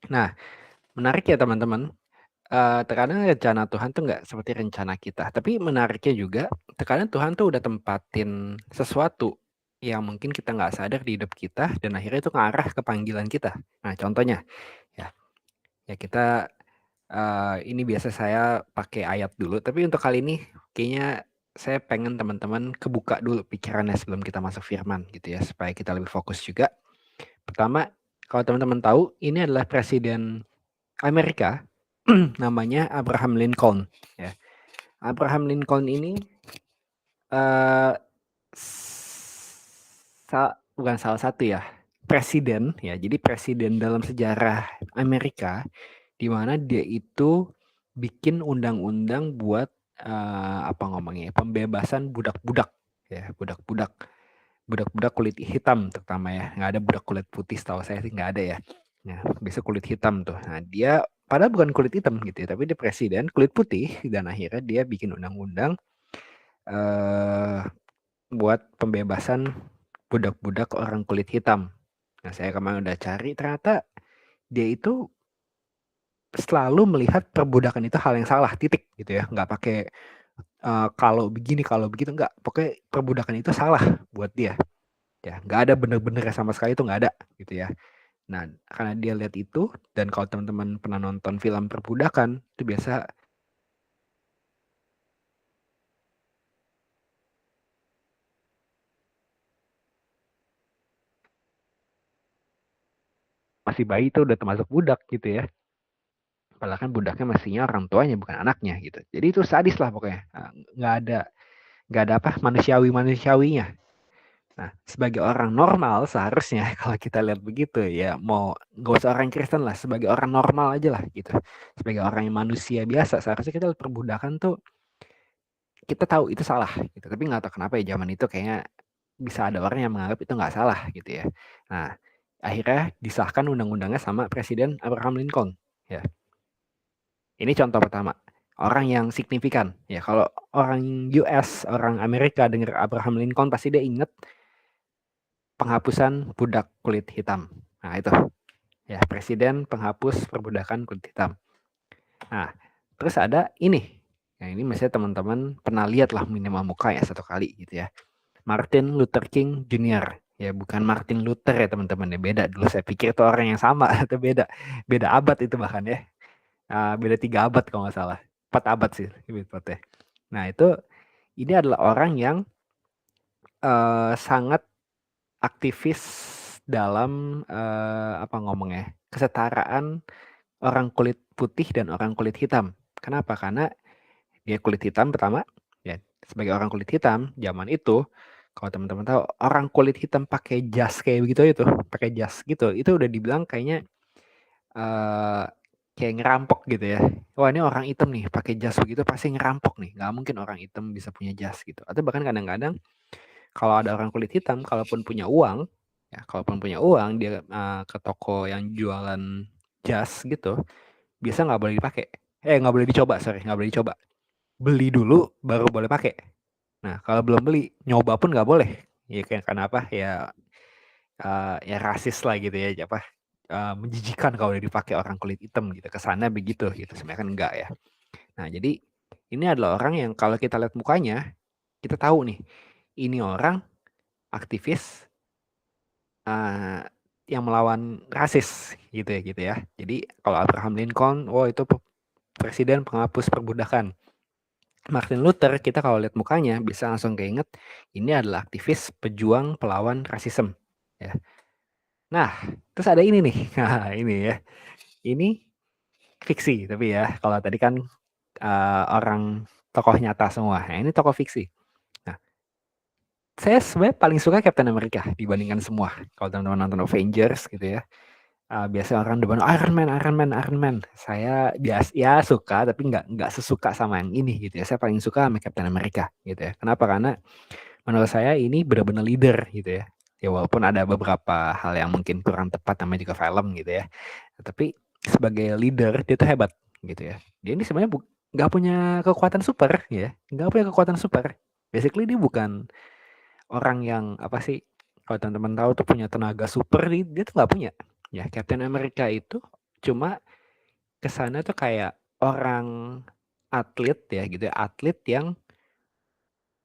Nah, menarik ya teman-teman. Terkadang rencana Tuhan tuh nggak seperti rencana kita. Tapi menariknya juga, terkadang Tuhan tuh udah tempatin sesuatu yang mungkin kita nggak sadar di hidup kita dan akhirnya itu ngarah ke panggilan kita. Nah, contohnya ya, ya kita ini biasa saya pakai ayat dulu. Tapi untuk kali ini kayaknya saya pengen teman-teman kebuka dulu pikirannya sebelum kita masuk firman gitu ya, supaya kita lebih fokus juga. Pertama, kalau teman-teman tahu, ini adalah presiden Amerika namanya Abraham Lincoln ya. Abraham Lincoln ini eh bukan salah satu ya, presiden ya. Jadi presiden dalam sejarah Amerika di mana dia itu bikin undang-undang buat apa ngomongnya, pembebasan budak-budak ya, budak-budak kulit hitam terutama ya, nggak ada budak kulit putih, setahu saya sih nggak ada ya. Nah, besok kulit hitam tuh. Nah, dia padahal bukan kulit hitam gitu ya, tapi dia presiden kulit putih dan akhirnya dia bikin undang-undang eh, buat pembebasan budak-budak orang kulit hitam. Nah, saya kemarin udah cari, ternyata dia itu selalu melihat perbudakan itu hal yang salah, titik gitu ya. Nggak pakai kalau begini, kalau begitu, nggak. Pokoknya perbudakan itu salah buat dia. Ya, nggak ada bener-bener sama sekali, itu nggak ada gitu ya. Nah, karena dia lihat itu, dan kalau teman-teman pernah nonton film perbudakan, itu biasa masih bayi itu udah termasuk budak gitu ya. Padahal kan budaknya mestinya orang tuanya, bukan anaknya gitu. Jadi itu sadis lah pokoknya. Nggak ada nggak ada apa manusiawinya. Nah, sebagai orang normal seharusnya kalau kita lihat begitu ya, mau nggak usah orang Kristen lah, sebagai orang normal aja lah gitu. Sebagai orang yang manusia biasa, seharusnya kita lihat perbudakan tuh kita tahu itu salah gitu. Tapi nggak tahu kenapa ya zaman itu kayaknya bisa ada orang yang menganggap itu nggak salah gitu ya. Nah, akhirnya disahkan undang-undangnya sama Presiden Abraham Lincoln. Ya, ini contoh pertama. Orang yang signifikan. Ya, kalau orang US, orang Amerika dengar Abraham Lincoln pasti dia inget penghapusan budak kulit hitam. Nah, itu. Ya, Presiden penghapus perbudakan kulit hitam. Nah, terus ada ini. Nah, ini misalnya teman-teman pernah lihat lah minimal muka ya satu kali gitu ya. Martin Luther King Jr. Ya, bukan Martin Luther ya teman-teman ya, beda. Dulu saya pikir itu orang yang sama atau beda. Beda abad itu bahkan ya. Beda 3 abad kalau nggak salah. 4 abad sih lebih tepatnya. Nah, itu ini adalah orang yang sangat aktivis dalam apa ngomongnya, kesetaraan orang kulit putih dan orang kulit hitam. Kenapa? Karena dia kulit hitam pertama, ya sebagai orang kulit hitam zaman itu, kalau teman-teman tahu orang kulit hitam pakai jas kayak begitu itu, pakai jas gitu, itu udah dibilang kayaknya eh kayak ngerampok gitu ya. Wah, ini orang hitam nih pakai jas begitu pasti ngerampok nih. Nggak mungkin orang hitam bisa punya jas gitu. Atau bahkan kadang-kadang kalau ada orang kulit hitam, kalaupun punya uang, ya kalaupun punya uang dia ke toko yang jualan jas gitu, biasa nggak boleh dipakai. Nggak boleh dicoba, sorry, nggak boleh dicoba. Beli dulu baru boleh pakai. Nah, kalau belum beli, nyoba pun nggak boleh. Ya kayak kenapa? Ya rasis lah gitu ya, apa? Menjijikan kalau udah dipakai orang kulit hitam gitu. Kesannya begitu gitu. Sebenarnya kan enggak ya. Nah, jadi ini adalah orang yang kalau kita lihat mukanya, kita tahu nih, ini orang aktivis yang melawan rasis gitu ya. Jadi kalau Abraham Lincoln, itu presiden penghapus perbudakan. Martin Luther, kita kalau lihat mukanya bisa langsung keinget ini adalah aktivis pejuang pelawan rasisme. Ya. Nah, terus ada ini nih. Nah, ini ya. Ini fiksi, tapi ya kalau tadi kan orang tokoh nyata semua. Nah, ini tokoh fiksi. Nah, saya sebenarnya paling suka Captain America dibandingkan semua. Kalau teman-teman nonton Avengers gitu ya, biasanya orang depan Iron Man, Iron Man, Iron Man. Saya biasa ya suka, tapi nggak sesuka sama yang ini gitu ya. Saya paling suka sama Captain America gitu ya. Kenapa? Karena menurut saya ini benar-benar leader gitu ya. Ya walaupun ada beberapa hal yang mungkin kurang tepat, namanya juga film gitu ya. Tapi sebagai leader dia tuh hebat gitu ya. Dia ini sebenarnya nggak punya kekuatan super ya, nggak punya kekuatan super. Basically dia bukan orang yang apa sih, kalau teman-teman tahu tuh punya tenaga super, dia tuh nggak punya. Ya, Captain America itu Cuma kesana tuh kayak orang atlet ya gitu ya, atlet yang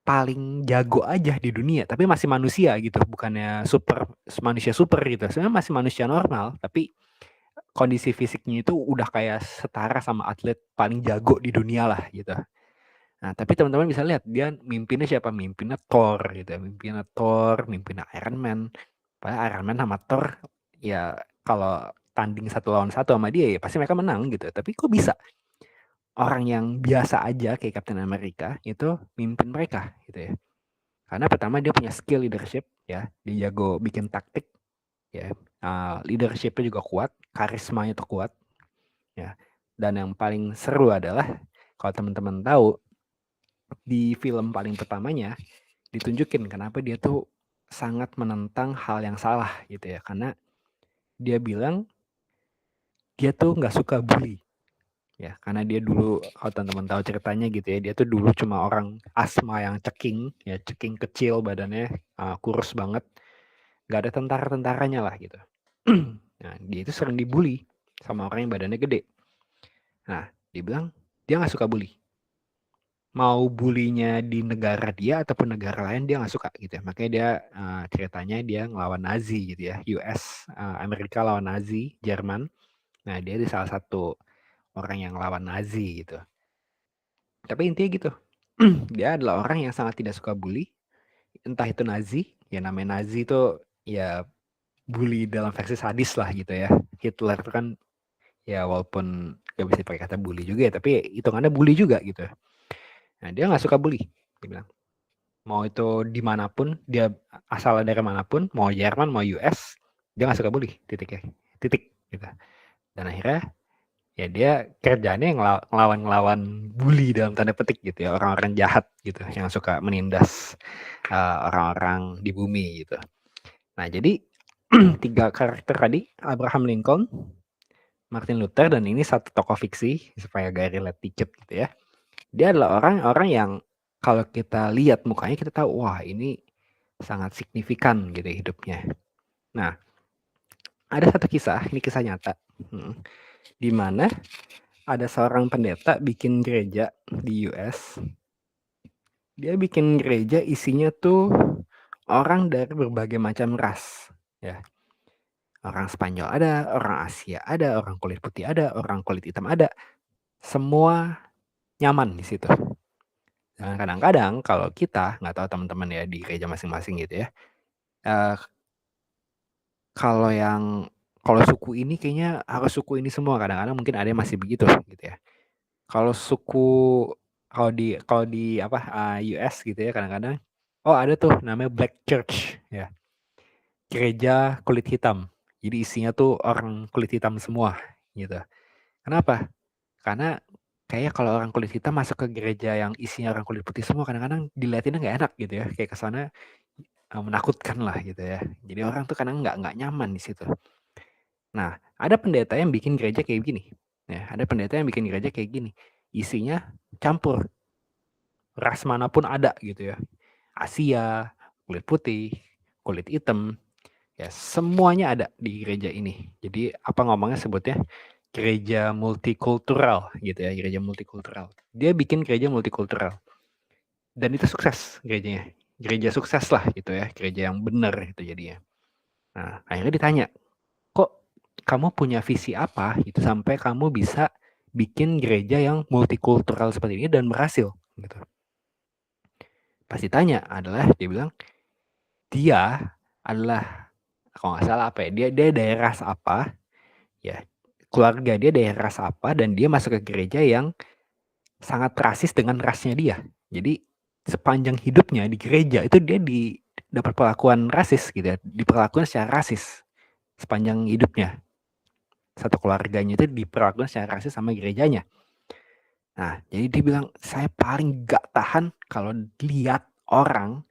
paling jago aja di dunia, tapi masih manusia gitu, bukannya manusia super gitu. Sebenarnya masih manusia normal, tapi kondisi fisiknya itu udah kayak setara sama atlet paling jago di dunia lah gitu. Nah, tapi teman-teman bisa lihat dia mimpinnya siapa? Mimpinnya Thor gitu ya. Mimpinnya Iron Man. Padahal Iron Man sama Thor ya kalau tanding 1 lawan 1 sama dia ya pasti mereka menang gitu. Tapi kok bisa orang yang biasa aja kayak Captain America itu mimpin mereka gitu ya. Karena pertama dia punya skill leadership ya, dia jago bikin taktik ya. Leadershipnya juga kuat, karismanya tuh kuat ya. Dan yang paling seru adalah kalau teman-teman tahu di film paling pertamanya ditunjukin kenapa dia tuh sangat menentang hal yang salah gitu ya. Karena dia bilang dia tuh nggak suka bully ya, karena dia dulu kalau teman-teman tahu ceritanya gitu ya, dia tuh dulu cuma orang asma yang ceking ya, ceking kecil badannya, kurus banget, nggak ada tentara-tentaranya lah gitu. Nah, dia itu sering dibully sama orang yang badannya gede. Nah, dia bilang dia nggak suka bully. Mau bulinya di negara dia ataupun negara lain dia nggak suka gitu ya. Makanya dia ceritanya dia ngelawan Nazi gitu ya, US, Amerika lawan Nazi, Jerman. Nah, dia di salah satu orang yang lawan Nazi gitu. Tapi intinya gitu, dia adalah orang yang sangat tidak suka bully, entah itu Nazi, ya namanya Nazi itu ya bully dalam versi sadis lah gitu ya. Hitler itu kan ya walaupun gak bisa pakai kata bully juga ya, tapi hitungannya bully juga gitu. Nah, dia nggak suka bully, dia bilang. Mau itu dimanapun, dia asal dari manapun, mau Jerman, mau US, dia nggak suka bully, titik ya, titik gitu. Dan akhirnya ya dia kerjanya ngelawan bully dalam tanda petik gitu ya, orang-orang jahat gitu yang suka menindas orang-orang di bumi gitu. Nah, jadi 3 karakter tadi, Abraham Lincoln, Martin Luther, dan ini satu tokoh fiksi supaya gak relate dikit gitu ya. Dia adalah orang-orang yang kalau kita lihat mukanya kita tahu wah ini sangat signifikan gitu hidupnya. Nah, ada satu kisah, ini kisah nyata, di mana ada seorang pendeta bikin gereja di US. Dia bikin gereja isinya tuh orang dari berbagai macam ras ya. Orang Spanyol ada, orang Asia ada, orang kulit putih ada, orang kulit hitam ada. Semua nyaman di situ. Dan kadang-kadang kalau kita, nggak tahu teman-teman ya di gereja masing-masing gitu ya, kalau suku ini kayaknya harus suku ini semua, kadang-kadang mungkin ada yang masih begitu gitu ya. Kalau di US gitu ya, kadang-kadang ada tuh namanya Black Church ya, gereja kulit hitam. Jadi isinya tuh orang kulit hitam semua gitu. Kenapa? Karena kayak kalau orang kulit hitam masuk ke gereja yang isinya orang kulit putih semua, kadang-kadang dilihatinnya nggak enak gitu ya, kayak kesana menakutkan lah gitu ya. Jadi orang tuh kadang nggak nyaman di situ. Nah, ada pendeta yang bikin gereja kayak gini. Ya, ada pendeta yang bikin gereja kayak gini. Isinya campur. Ras manapun ada gitu ya. Asia, kulit putih, kulit hitam. Ya, semuanya ada di gereja ini. Jadi apa ngomongnya sebutnya? Gereja multikultural gitu ya, gereja multikultural. Dia bikin gereja multikultural. Dan itu sukses gerejanya. Gereja sukses lah gitu ya, gereja yang benar itu jadinya. Nah, akhirnya ditanya, kok kamu punya visi apa gitu sampai kamu bisa bikin gereja yang multikultural seperti ini dan berhasil gitu. Pas ditanya adalah dia bilang dia adalah kalau nggak salah apa ya, dia daerah apa ya, keluarga dia daerah apa dan dia masuk ke gereja yang sangat rasis dengan rasnya dia. Jadi sepanjang hidupnya di gereja itu dia dapat perlakuan rasis gitu ya, diperlakukan secara rasis sepanjang hidupnya. Satu keluarganya itu diperlakukan secara rasis sama gerejanya. Nah, jadi dia bilang, saya paling gak tahan kalau lihat orang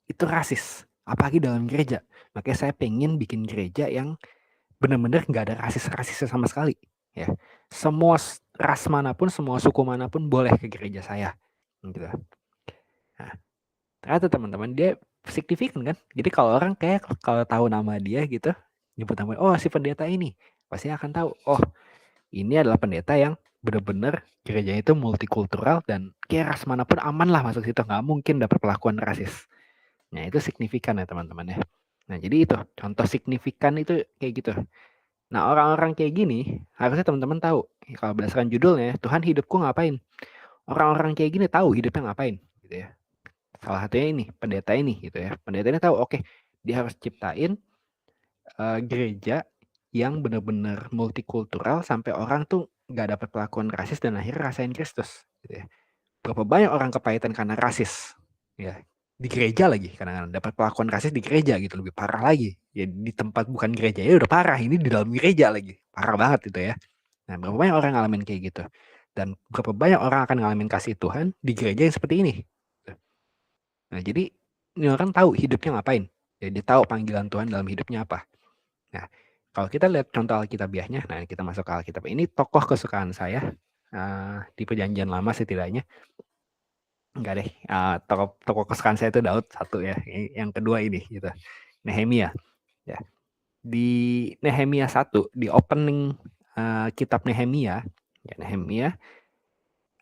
itu rasis, apalagi dalam gereja. Makanya saya pengen bikin gereja yang benar-benar gak ada rasis-rasisnya sama sekali. Ya, semua ras manapun, semua suku manapun boleh ke gereja saya. Gitu. Nah, ternyata teman-teman dia signifikan kan. Jadi kalau orang kayak kalau tahu nama dia gitu, nyebut nama, oh si pendeta ini. pasti akan tahu, oh ini adalah pendeta yang benar-benar gerejanya itu multikultural dan kayak ras manapun aman lah masuk situ, nggak mungkin dapat perlakuan rasis. Nah itu signifikan ya teman-teman ya. Nah jadi itu contoh signifikan itu kayak gitu. Nah orang-orang kayak gini harusnya teman-teman tahu, kalau berdasarkan judulnya Tuhan hidupku ngapain. Orang-orang kayak gini tahu hidupnya ngapain gitu ya. Salah satunya ini pendeta ini gitu ya. Pendeta ini tahu oke, dia harus ciptain gereja yang benar-benar multikultural sampai orang tuh nggak dapat perlakuan rasis dan akhirnya rasain Kristus gitu ya. Berapa banyak orang kepahitan karena rasis ya, di gereja lagi, kadang-kadang dapat perlakuan rasis di gereja gitu, lebih parah lagi ya. Di tempat bukan gereja ya udah parah, ini di dalam gereja lagi parah banget itu ya. Nah berapa banyak orang ngalamin kayak gitu, dan berapa banyak orang akan ngalamin kasih Tuhan di gereja yang seperti ini. Nah jadi ini orang tahu hidupnya ngapain ya, dia tahu panggilan Tuhan dalam hidupnya apa. Nah kalau kita lihat contoh Alkitabiahnya, nah kita masuk ke Alkitab, ini tokoh kesukaan saya di Perjanjian Lama setidaknya. Enggak deh, tokoh kesukaan saya itu Daud satu ya. Yang kedua ini gitu, Nehemia ya. Di Nehemia 1, di opening kitab Nehemia ya, Nehemia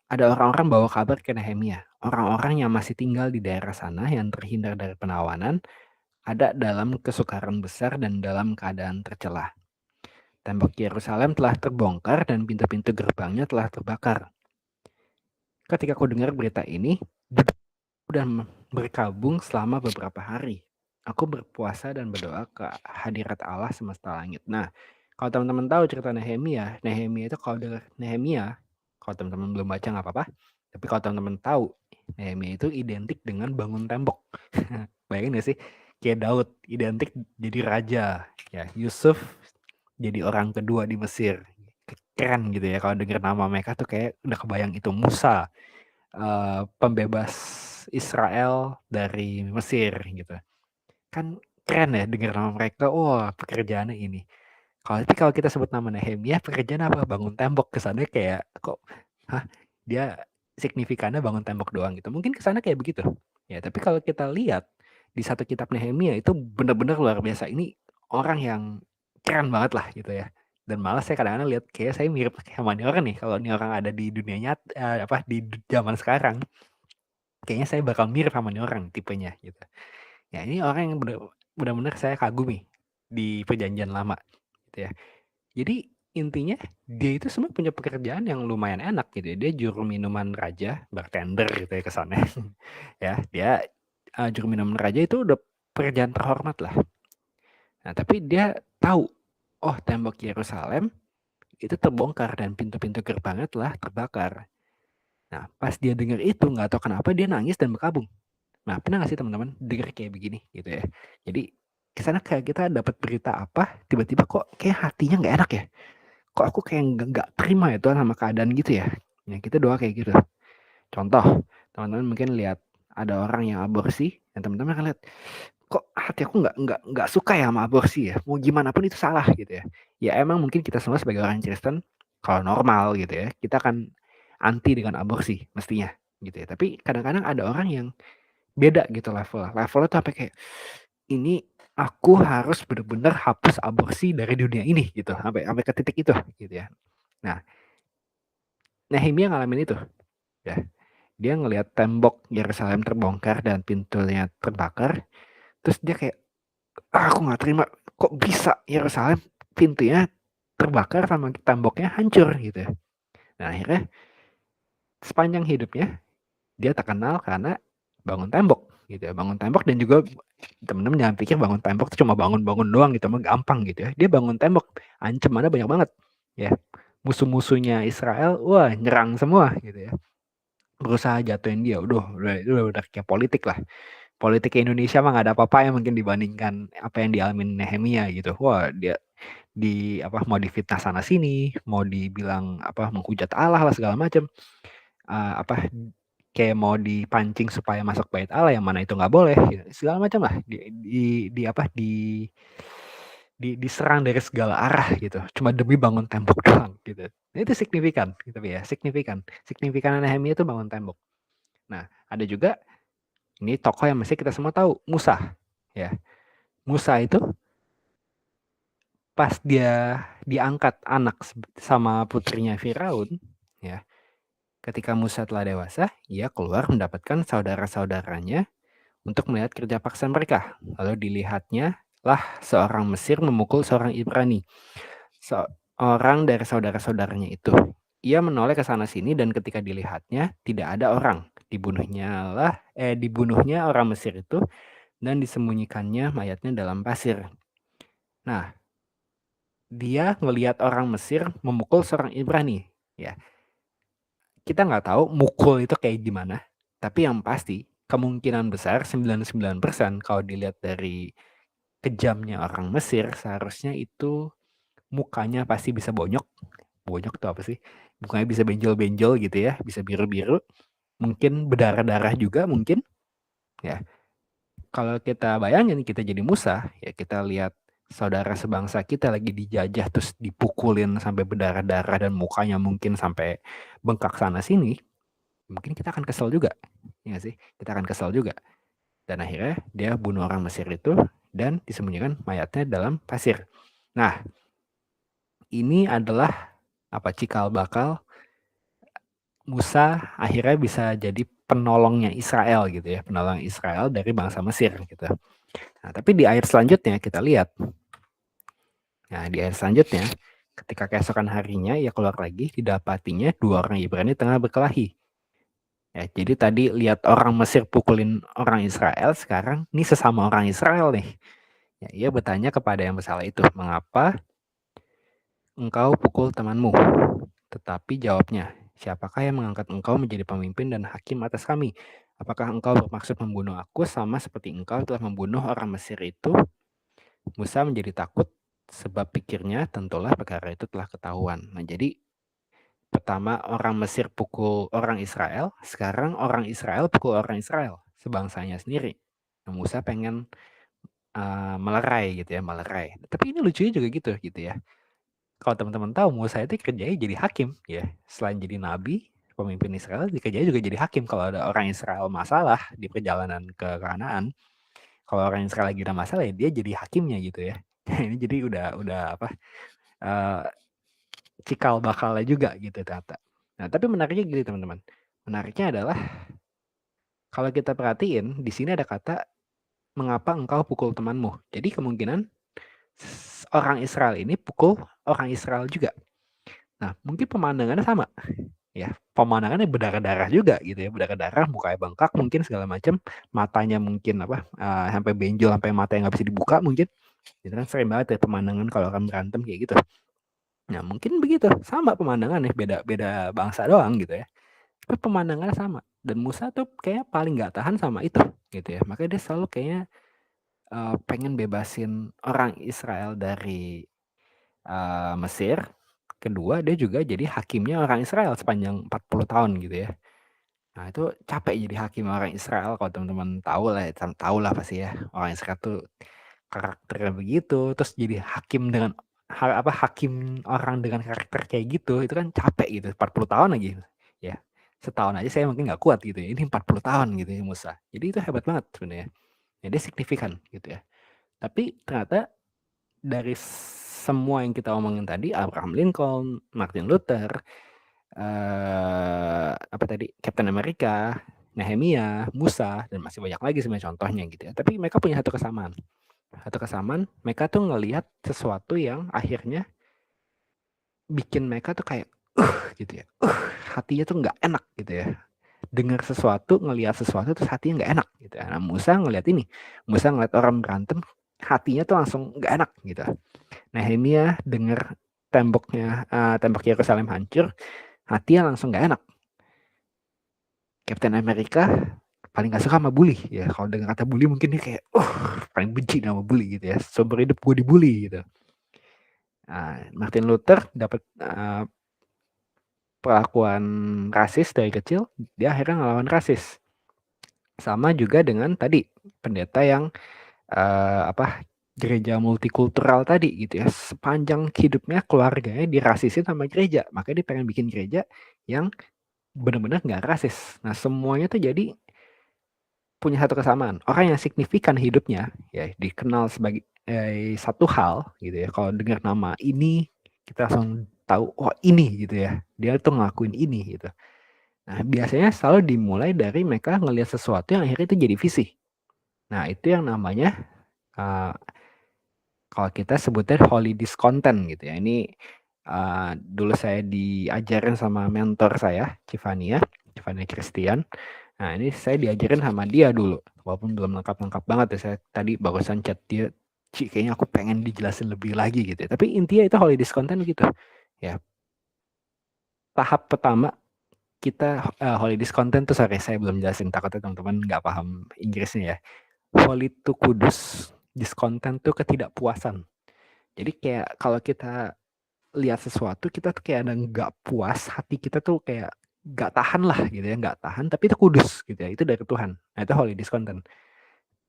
ada orang-orang bawa kabar ke Nehemia. Orang-orang yang masih tinggal di daerah sana yang terhindar dari penawanan ada dalam kesukaran besar dan dalam keadaan tercela. Tembok Yerusalem telah terbongkar dan pintu-pintu gerbangnya telah terbakar. Ketika aku dengar berita ini dan berkabung selama beberapa hari. Aku berpuasa dan berdoa ke hadirat Allah semesta langit. Nah, kalau teman-teman tahu cerita Nehemia, Nehemia itu kalau teman-teman belum baca nggak apa-apa, tapi kalau teman-teman tahu, Nehemia itu identik dengan bangun tembok. Bayangin nggak sih? Kayak Daud identik jadi raja, ya Yusuf jadi orang kedua di Mesir. Keren gitu ya kalau denger nama mereka tuh kayak udah kebayang itu. Musa, pembebas Israel dari Mesir gitu. Kan keren ya dengar nama mereka, wah pekerjaannya ini. Kalau kita sebut nama Nehemia, pekerjaan apa? Bangun tembok. Kesannya kayak kok, hah, dia signifikannya bangun tembok doang gitu. Mungkin kesana kayak begitu. Ya, tapi kalau kita lihat di satu kitab Nehemia itu benar-benar luar biasa. Ini orang yang keren banget lah gitu ya. Dan malah saya kadang-kadang lihat kayak saya mirip sama ini orang nih. Kalau ini orang ada di dunia nyata, di zaman sekarang, kayaknya saya bakal mirip sama ini orang tipenya gitu. Ya ini orang yang benar-benar saya kagumi di Perjanjian Lama gitu ya. Jadi intinya dia itu semua punya pekerjaan yang lumayan enak gitu ya. Dia juru minuman raja, bartender gitu ya kesannya. Ya, dia juru minuman raja itu udah pekerjaan terhormat lah. Nah, tapi dia tahu, oh tembok Yerusalem itu terbongkar dan pintu-pintu gerbangnya telah terbakar. Nah, pas dia dengar itu nggak tahu kenapa dia nangis dan berkabung. Nah, pernah nggak sih teman-teman dengar kayak begini gitu ya? Jadi kesana kayak kita dapat berita apa, tiba-tiba kok kayak hatinya nggak enak ya? Kok aku kayak nggak terima ya Tuhan sama keadaan gitu ya? Ya kita doa kayak gitu. Contoh, teman-teman mungkin lihat ada orang yang aborsi, dan teman-teman akan lihat, kok hati aku nggak suka ya sama aborsi ya? Mau gimana pun itu salah gitu ya. Ya emang mungkin kita semua sebagai orang Kristen, kalau normal gitu ya, kita akan anti dengan aborsi mestinya gitu ya. Tapi kadang-kadang ada orang yang beda gitu levelnya tuh sampai kayak ini aku harus benar-benar hapus aborsi dari dunia ini gitu, sampai ke titik itu gitu ya. Nah, Nehemia ngalamin itu ya. Dia ngelihat tembok Yerusalem terbongkar dan pintunya terbakar, terus dia kayak aku nggak terima, kok bisa Yerusalem pintunya terbakar sama temboknya hancur gitu ya. Nah akhirnya sepanjang hidupnya dia terkenal karena bangun tembok gitu ya, bangun tembok. Dan juga temen-temen jangan pikir bangun tembok itu cuma bangun-bangun doang gitu, mah gampang gitu ya. Dia bangun tembok, ancamannya banyak banget ya. Musuh-musuhnya Israel, wah nyerang semua gitu ya. Berusaha jatuhin dia, udah kayak politik lah. Politik Indonesia mah nggak ada apa-apa ya mungkin dibandingkan apa yang dialamin Nehemia gitu. Wah dia mau difitnah sana sini, mau dibilang menghujat Allah lah segala macam. Kayak mau dipancing supaya masuk bait Allah yang mana itu nggak boleh gitu. Segala macam lah diserang dari segala arah gitu, cuma demi bangun tembok doang gitu. Nah, itu signifikan gitu ya, signifikan Nehemia itu bangun tembok. Nah ada juga ini tokoh yang mesti kita semua tahu, Musa ya. Musa itu pas dia diangkat anak sama putrinya Firaun, ya, ketika Musa telah dewasa, ia keluar mendapatkan saudara-saudaranya untuk melihat kerja paksa mereka. Lalu dilihatnya lah seorang Mesir memukul seorang Ibrani, seorang dari saudara-saudaranya itu. Ia menoleh ke sana sini dan ketika dilihatnya tidak ada orang. Dibunuhnya orang Mesir itu dan disembunyikannya mayatnya dalam pasir. Nah, dia ngelihat orang Mesir memukul seorang Ibrani. Ya, kita nggak tahu mukul itu kayak gimana. Tapi yang pasti kemungkinan besar 99% kalau dilihat dari kejamnya orang Mesir seharusnya itu mukanya pasti bisa bonyok. Bonyok tuh apa sih? Mukanya bisa benjol-benjol gitu ya, bisa biru-biru. Mungkin berdarah-darah juga mungkin. Ya, kalau kita bayangin kita jadi Musa, ya kita lihat saudara sebangsa kita lagi dijajah terus dipukulin sampai berdarah-darah dan mukanya mungkin sampai bengkak sana sini, mungkin kita akan kesel juga, ya sih? Kita akan kesel juga. Dan akhirnya dia bunuh orang Mesir itu dan disembunyikan mayatnya dalam pasir. Nah, ini adalah cikal bakal Musa akhirnya bisa jadi penolongnya Israel gitu ya, penolong Israel dari bangsa Mesir gitu. Nah, tapi di ayat selanjutnya kita lihat. Nah, di ayat selanjutnya, ketika keesokan harinya ia keluar lagi, didapatinya 2 orang Ibrani tengah berkelahi. Ya, jadi tadi lihat orang Mesir pukulin orang Israel, sekarang ini sesama orang Israel nih. Ya, ia bertanya kepada yang bersalah itu, "Mengapa engkau pukul temanmu?" Tetapi jawabnya, "Siapakah yang mengangkat engkau menjadi pemimpin dan hakim atas kami? Apakah engkau bermaksud membunuh aku sama seperti engkau telah membunuh orang Mesir itu?" Musa menjadi takut sebab pikirnya tentulah perkara itu telah ketahuan. Nah, jadi pertama orang Mesir pukul orang Israel, sekarang orang Israel pukul orang Israel, sebangsanya sendiri. Nah, Musa pengen melerai gitu ya, melerai. Tapi ini lucunya juga gitu ya. Kalau teman-teman tahu Musa itu kerjanya jadi hakim ya. Selain jadi nabi, pemimpin Israel, kerjanya juga jadi hakim. Kalau ada orang Israel masalah di perjalanan ke Kanaan, kalau orang Israel lagi ada masalah ya dia jadi hakimnya gitu ya. Ini jadi udah cikal bakalnya juga gitu ternyata. Nah, tapi menariknya gini teman-teman. Menariknya adalah kalau kita perhatiin di sini ada kata mengapa engkau pukul temanmu. Jadi kemungkinan orang Israel ini pukul orang Israel juga. Nah, mungkin pemandangannya sama. Ya, pemandangannya berdarah-darah juga gitu ya, berdarah-darah, mukanya bengkak mungkin segala macam, matanya mungkin sampai benjol, sampai mata yang nggak bisa dibuka mungkin. Itu kan sering banget ya pemandangan kalau akan berantem kayak gitu. Nah, mungkin begitu, sama pemandangannya, beda bangsa doang gitu ya. Tapi pemandangannya sama. Dan Musa tuh kayaknya paling nggak tahan sama itu gitu ya. Makanya dia selalu kayaknya pengen bebasin orang Israel dari Mesir. Kedua, dia juga jadi hakimnya orang Israel sepanjang 40 tahun gitu ya. Nah, itu capek jadi hakim orang Israel kalau teman-teman tahu lah pasti ya. Orang Israel tuh karakternya begitu, terus jadi hakim dengan hakim orang dengan karakter kayak gitu, itu kan capek gitu, 40 tahun lagi. Ya, setahun aja saya mungkin nggak kuat gitu ya. Ini 40 tahun gitu ya Musa. Jadi itu hebat banget sebenarnya. Ya, dia signifikan gitu ya. Tapi ternyata dari semua yang kita omongin tadi, Abraham Lincoln, Martin Luther, Captain America, Nehemia, Musa, dan masih banyak lagi sebenarnya contohnya gitu ya. Tapi mereka punya satu kesamaan. Mereka tuh ngelihat sesuatu yang akhirnya bikin mereka tuh kayak gitu ya. Hatinya tuh nggak enak gitu ya. Dengar sesuatu, ngelihat sesuatu terus hatinya nggak enak gitu ya. Nah, Musa ngelihat ini. Musa ngelihat orang berantem, hatinya tuh langsung nggak enak gitu. Nehemia dengar tembok Yerusalem hancur, hatinya langsung nggak enak. Captain America paling gak suka sama bully ya. Kalau dengar kata bully mungkin dia kayak paling benci sama bully gitu ya. Seumur hidup gue dibully gitu. Martin Luther dapat perlakuan rasis dari kecil, dia akhirnya ngelawan rasis. Sama juga dengan tadi pendeta yang gereja multikultural tadi gitu ya. Sepanjang hidupnya keluarganya dirasisin sama gereja, makanya dia pengen bikin gereja yang benar-benar nggak rasis. Nah, semuanya tuh jadi punya satu kesamaan. Orang yang signifikan hidupnya, ya dikenal sebagai satu hal gitu ya. Kalau dengar nama ini, kita langsung tahu, oh ini gitu ya. Dia tuh ngelakuin ini gitu. Nah, biasanya selalu dimulai dari mereka ngelihat sesuatu yang akhirnya itu jadi visi. Nah, itu yang namanya kalau kita sebutnya holy discontent gitu ya. Ini dulu saya diajarin sama mentor saya, Civania Christian. Nah, ini saya diajarin sama dia dulu. Walaupun belum lengkap-lengkap banget ya. Saya tadi barusan chat dia, Ci, kayaknya aku pengen dijelasin lebih lagi gitu ya. Tapi intinya itu holy discontent gitu. Ya, tahap pertama kita holy discontent tuh, sorry saya belum jelasin, takutnya teman-teman nggak paham Inggrisnya ya. Holy itu kudus, discontent tuh ketidakpuasan. Jadi kayak kalau kita lihat sesuatu, kita tuh kayak ada nggak puas, hati kita tuh kayak nggak tahan lah gitu ya, nggak tahan tapi itu kudus gitu ya, itu dari Tuhan. Nah, itu holy discontent.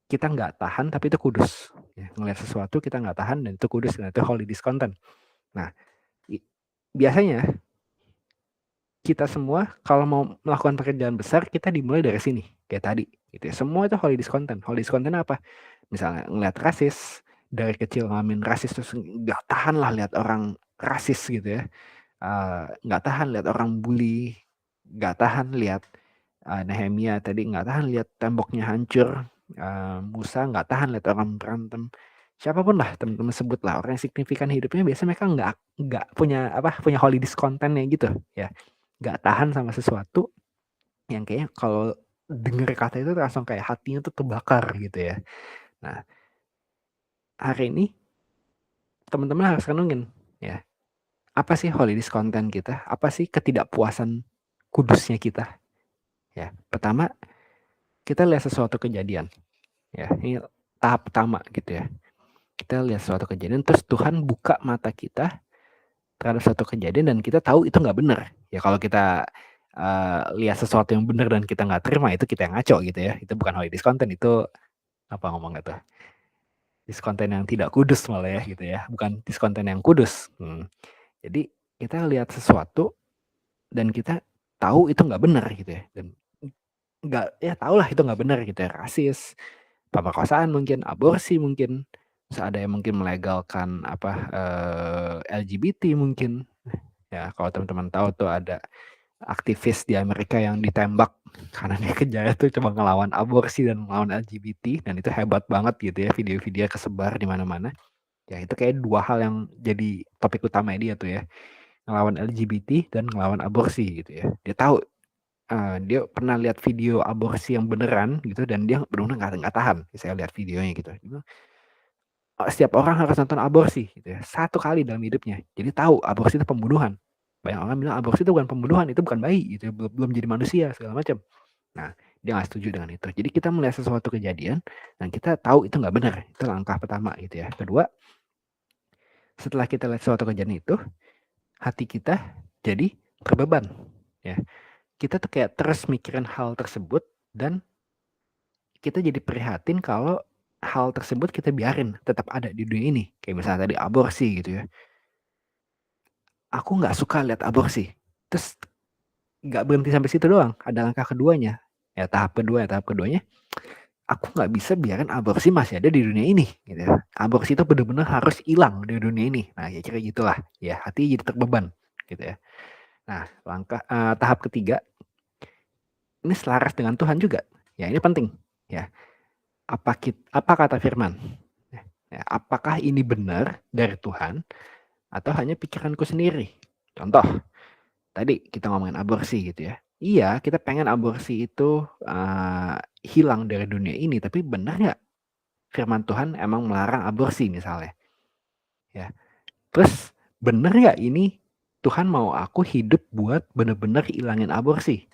Kita nggak tahan tapi itu kudus ya, ngelihat sesuatu kita nggak tahan dan itu kudus, dan itu holy discontent. Nah, biasanya kita semua kalau mau melakukan pekerjaan besar, kita dimulai dari sini kayak tadi gitu ya. Semua itu holy discontent. Holy discontent apa? Misalnya ngelihat rasis, dari kecil ngalamin rasis terus nggak tahan lah lihat orang rasis gitu ya, nggak tahan lihat orang bully, nggak tahan lihat Nehemia tadi, nggak tahan lihat temboknya hancur, Musa nggak tahan lihat orang berantem. Siapapun lah teman-teman sebut lah orang yang signifikan hidupnya, biasanya mereka nggak punya holy discontent ya gitu ya, nggak tahan sama sesuatu yang kayaknya kalau denger kata itu langsung kayak hatinya tuh terbakar gitu ya. Nah, hari ini teman-teman harus renungin ya, apa sih holy discontent kita? Apa sih ketidakpuasan kudusnya kita? Ya, pertama kita lihat sesuatu kejadian. Ya, ini tahap pertama gitu ya. Kita lihat sesuatu kejadian, terus Tuhan buka mata kita terhadap suatu kejadian dan kita tahu itu nggak benar. Ya kalau kita lihat sesuatu yang benar dan kita nggak terima, itu kita yang ngaco gitu ya. Itu bukan holy discontent, itu apa ngomong itu? Discontent yang tidak kudus malah ya gitu ya. Bukan discontent yang kudus. Jadi kita lihat sesuatu dan kita tahu itu nggak benar gitu ya, dan nggak, ya tau lah itu nggak benar gitu ya, rasis, pemerkosaan mungkin, aborsi mungkin, terus ada yang mungkin melegalkan LGBT mungkin ya. Kalau teman-teman tahu tuh ada aktivis di Amerika yang ditembak karena dia kerjanya tuh cuma ngelawan aborsi dan ngelawan LGBT, dan itu hebat banget gitu ya, video-video kesebar di mana-mana ya. Itu kayak dua hal yang jadi topik utama dia tuh ya, ngelawan LGBT dan ngelawan aborsi gitu ya. Dia tahu, dia pernah lihat video aborsi yang beneran gitu, dan dia benar-benar nggak tahan. Saya lihat videonya gitu, setiap orang harus nonton aborsi gitu ya, 1 kali dalam hidupnya. Jadi tahu aborsi itu pembunuhan. Banyak orang bilang aborsi itu bukan pembunuhan, itu bukan bayi gitu ya, belum jadi manusia segala macam. Nah, dia nggak setuju dengan itu. Jadi kita melihat sesuatu kejadian dan kita tahu itu nggak benar. Itu langkah pertama gitu ya. Kedua, setelah kita lihat sesuatu kejadian itu, hati kita jadi terbeban ya. Kita tuh kayak terus mikirin hal tersebut, dan kita jadi prihatin kalau hal tersebut kita biarin tetap ada di dunia ini. Kayak misalnya tadi aborsi gitu ya. Aku nggak suka lihat aborsi. Terus nggak berhenti sampai situ doang. Ada langkah keduanya. Ya tahap keduanya, aku nggak bisa biarin aborsi masih ada di dunia ini. Gitu ya. Aborsi itu benar-benar harus hilang di dunia ini. Nah, ya kira gitulah. Ya hati jadi terbeban, gitu ya. Nah, tahap ketiga ini selaras dengan Tuhan juga. Ya ini penting. Ya, apa kata Firman? Ya, apakah ini benar dari Tuhan atau hanya pikiranku sendiri? Contoh, tadi kita ngomongin aborsi gitu ya. Iya, kita pengen aborsi itu hilang dari dunia ini, tapi benar nggak Firman Tuhan emang melarang aborsi misalnya? Ya, terus benar nggak ini Tuhan mau aku hidup buat benar-benar hilangin aborsi?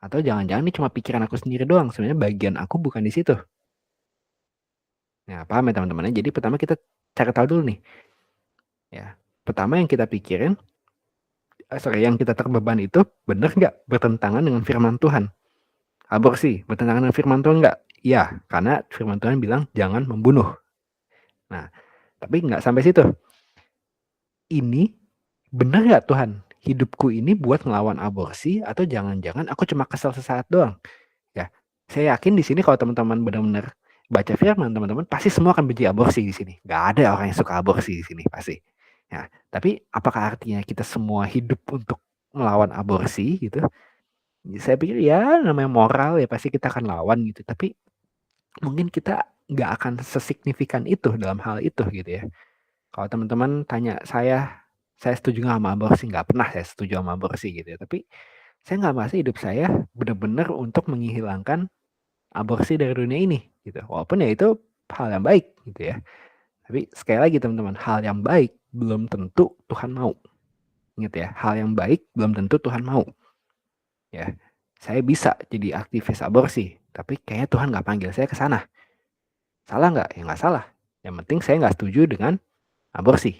Atau jangan-jangan ini cuma pikiran aku sendiri doang? Sebenarnya bagian aku bukan di situ. Nah, paham ya teman-teman? Jadi pertama kita cari tahu dulu nih. Ya, pertama yang kita pikirin, yang kita terbeban itu benar nggak bertentangan dengan firman Tuhan? Aborsi bertentangan dengan firman Tuhan nggak? Iya, karena firman Tuhan bilang jangan membunuh. Nah, tapi nggak sampai situ. Ini benar nggak Tuhan? Hidupku ini buat ngelawan aborsi, atau jangan-jangan aku cuma kesel sesaat doang? Ya, Saya yakin di sini kalau teman-teman benar-benar baca firman, teman-teman pasti semua akan benci aborsi di sini. Gak ada orang yang suka aborsi di sini pasti. Ya, tapi apakah artinya kita semua hidup untuk melawan aborsi gitu? Saya pikir ya namanya moral ya pasti kita akan lawan gitu. Tapi mungkin kita nggak akan sesignifikan itu dalam hal itu gitu ya. Kalau teman-teman tanya saya setuju nggak sama aborsi? Nggak pernah saya setuju sama aborsi gitu ya. Tapi saya nggak merasa hidup saya benar-benar untuk menghilangkan aborsi dari dunia ini gitu. Walaupun ya itu hal yang baik gitu ya. Tapi sekali lagi teman-teman, hal yang baik belum tentu Tuhan mau. Ingat ya, hal yang baik belum tentu Tuhan mau. Ya, saya bisa jadi aktivis aborsi, tapi kayaknya Tuhan nggak panggil saya ke sana. Salah nggak? Ya nggak salah. Yang penting saya nggak setuju dengan aborsi.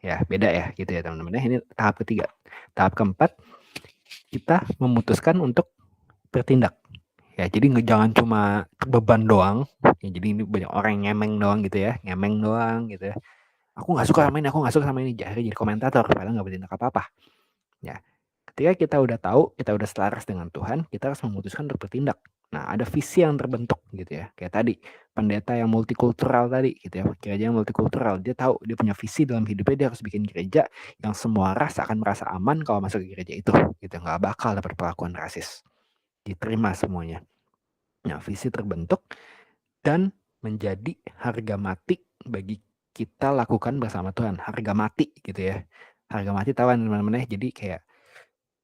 Ya, beda ya gitu ya teman-teman. Ini tahap ketiga. Tahap keempat, kita memutuskan untuk bertindak. Ya, jadi jangan cuma beban doang. Ya, jadi ini banyak orang yang ngemeng doang gitu ya, ngemeng doang gitu ya. Aku nggak suka sama ini, aku nggak suka sama ini. Jadi komentator, padahal nggak bertindak apa-apa. Ya, ketika kita udah tahu, kita udah selaras dengan Tuhan, kita harus memutuskan untuk bertindak. Nah, ada visi yang terbentuk gitu ya. Kayak tadi, pendeta yang multikultural tadi gitu ya. Gereja yang multikultural, dia tahu dia punya visi dalam hidupnya, dia harus bikin gereja yang semua ras akan merasa aman kalau masuk ke gereja itu. Gitu, nggak bakal dapat perlakuan rasis. Diterima semuanya. Nah, visi terbentuk dan menjadi harga mati bagi kita lakukan bersama Tuhan. Harga mati gitu ya. Harga mati tahu kan teman-teman ya. Jadi kayak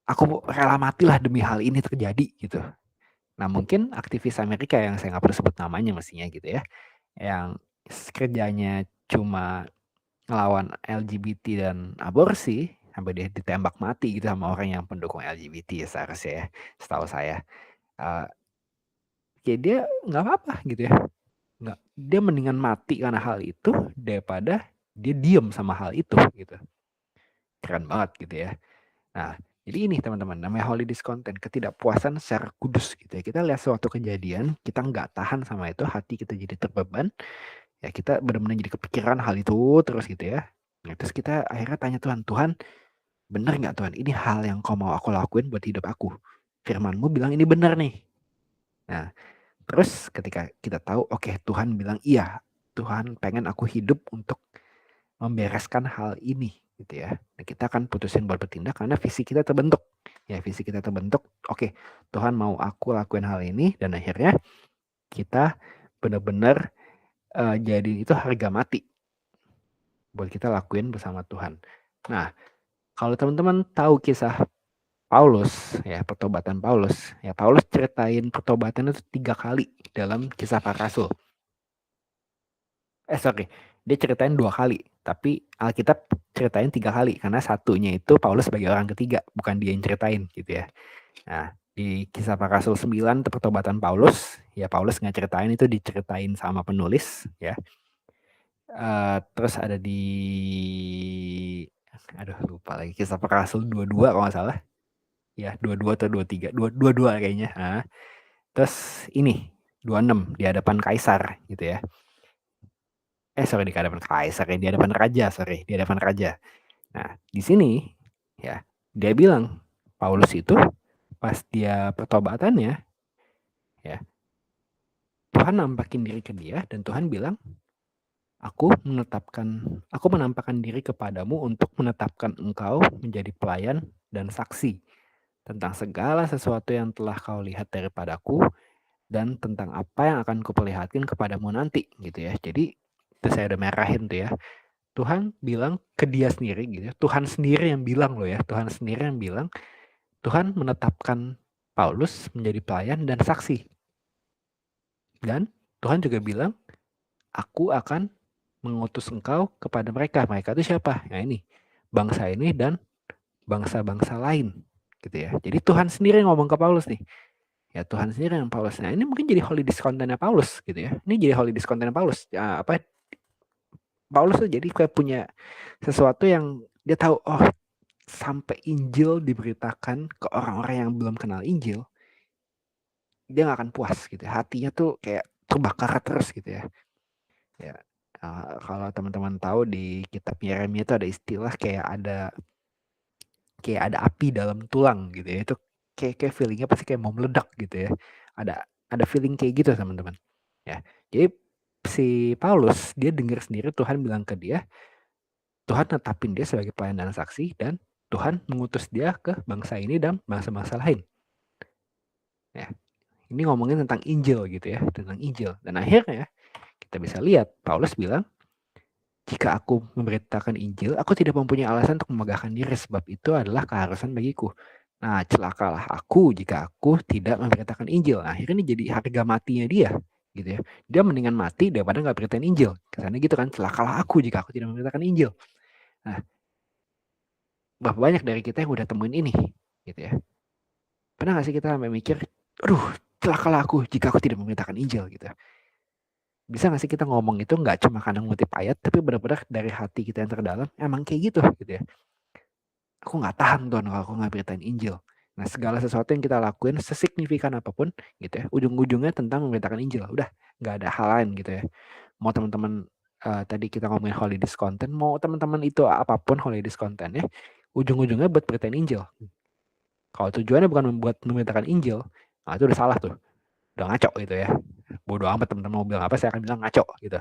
aku rela matilah demi hal ini terjadi gitu. Nah mungkin aktivis Amerika yang saya nggak perlu sebut namanya mestinya gitu ya, yang kerjanya cuma ngelawan LGBT dan aborsi sampai dia ditembak mati gitu sama orang yang pendukung LGBT ya seharusnya ya, setahu saya. Ya dia nggak apa-apa gitu ya, nggak, dia mendingan mati karena hal itu daripada dia diem sama hal itu gitu. Keren banget gitu ya. Nah, jadi ini teman-teman, namanya holy discontent, ketidakpuasan secara kudus gitu ya. Kita lihat suatu kejadian, kita nggak tahan sama itu, hati kita jadi terbeban, ya kita benar-benar jadi kepikiran hal itu terus gitu ya. Nah, terus kita akhirnya tanya Tuhan, Tuhan, benar nggak Tuhan? Ini hal yang kau mau aku lakuin buat hidup aku. Firman-Mu bilang ini benar nih. Nah, terus ketika kita tahu, oke, Tuhan bilang iya, Tuhan pengen aku hidup untuk membereskan hal ini gitu ya. Nah, kita akan putusin buat bertindak karena visi kita terbentuk. Ya, visi kita terbentuk. Oke, Tuhan mau aku lakuin hal ini dan akhirnya kita benar-benar jadi itu harga mati buat kita lakuin bersama Tuhan. Nah, kalau teman-teman tahu kisah Paulus, ya pertobatan Paulus, ya Paulus ceritain pertobatan itu 3 kali dalam kisah para rasul. Dia ceritain 2 kali, tapi Alkitab ceritain 3 kali karena satunya itu Paulus sebagai orang ketiga, bukan dia yang ceritain gitu ya. Nah, di kisah para rasul 9 itu pertobatan Paulus, ya Paulus nggak ceritain, itu diceritain sama penulis ya. Terus ada di lupa lagi, kisah para rasul 22 kalau nggak salah. Ya, 22 atau 23, 22 kayaknya. Nah, terus ini 26 di hadapan kaisar gitu ya. Di hadapan kaisar ya, di hadapan raja, di hadapan raja. Nah, di sini ya, dia bilang Paulus itu pas dia pertobatannya ya, Tuhan nampakin diri ke dia dan Tuhan bilang, aku menampakkan diri kepadamu untuk menetapkan engkau menjadi pelayan dan saksi tentang segala sesuatu yang telah kau lihat daripadaku dan tentang apa yang akan kuperlihatkan kepadamu nanti gitu ya. Jadi itu saya udah merahin tuh ya. Tuhan bilang ke dia sendiri gitu ya. Tuhan sendiri yang bilang loh ya. Tuhan sendiri yang bilang, Tuhan menetapkan Paulus menjadi pelayan dan saksi. Dan Tuhan juga bilang, aku akan mengutus engkau kepada mereka. Mereka itu siapa? Nah ini, bangsa ini dan bangsa-bangsa lain gitu ya. Jadi Tuhan sendiri yang ngomong ke Paulus nih. Ya Tuhan sendiri yang Paulus. Nah ini mungkin jadi holy discontentnya Paulus gitu ya. Ini jadi holy discontentnya Paulus. Ya, Paulus tuh jadi kayak punya sesuatu yang dia tahu, oh sampai Injil diberitakan ke orang-orang yang belum kenal Injil, dia nggak akan puas gitu. Hatinya tuh kayak terbakar terus gitu ya. Ya, kalau teman-teman tahu di kitab Yeremia itu ada istilah kayak ada api dalam tulang gitu ya. Itu kayak feelingnya pasti kayak mau meledak gitu ya. ada feeling kayak gitu teman-teman. Ya, jadi si Paulus dia dengar sendiri Tuhan bilang ke dia, Tuhan netapin dia sebagai pelayan dan saksi dan Tuhan mengutus dia ke bangsa ini dan bangsa-bangsa lain. Ya, ini ngomongin tentang Injil gitu ya, tentang Injil. Dan akhirnya kita bisa lihat Paulus bilang, jika aku memberitakan Injil, aku tidak mempunyai alasan untuk memegahkan diri sebab itu adalah keharusan bagiku. Nah, celakalah aku jika aku tidak memberitakan Injil. Nah, akhirnya ini jadi harga matinya dia, gitu ya. Dia mendingan mati daripada nggak beritain Injil. Kesannya gitu kan, celakalah aku jika aku tidak memberitakan Injil. Nah, berapa banyak dari kita yang udah temuin ini, gitu ya. Pernah nggak sih kita sampai mikir, aduh, celakalah aku jika aku tidak memberitakan Injil, gitu. Bisa nggak sih kita ngomong itu nggak cuma karena ngutip ayat, tapi benar-benar dari hati kita yang terdalam, emang kayak gitu ya. Aku nggak tahan Tuhan kalau aku nggak beritain Injil. Nah, segala sesuatu yang kita lakuin, sesignifikan apapun, gitu ya, ujung-ujungnya tentang memberitakan Injil. Udah, nggak ada hal lain gitu ya. Mau teman-teman tadi kita ngomongin holidays content, mau teman-teman itu apapun holidays content ya, ujung-ujungnya buat beritain Injil. Kalau tujuannya bukan membuat memberitakan Injil, nah itu udah salah tuh, udah ngaco gitu ya. Bodoh amat teman-teman mau bilang apa, saya akan bilang ngaco gitu.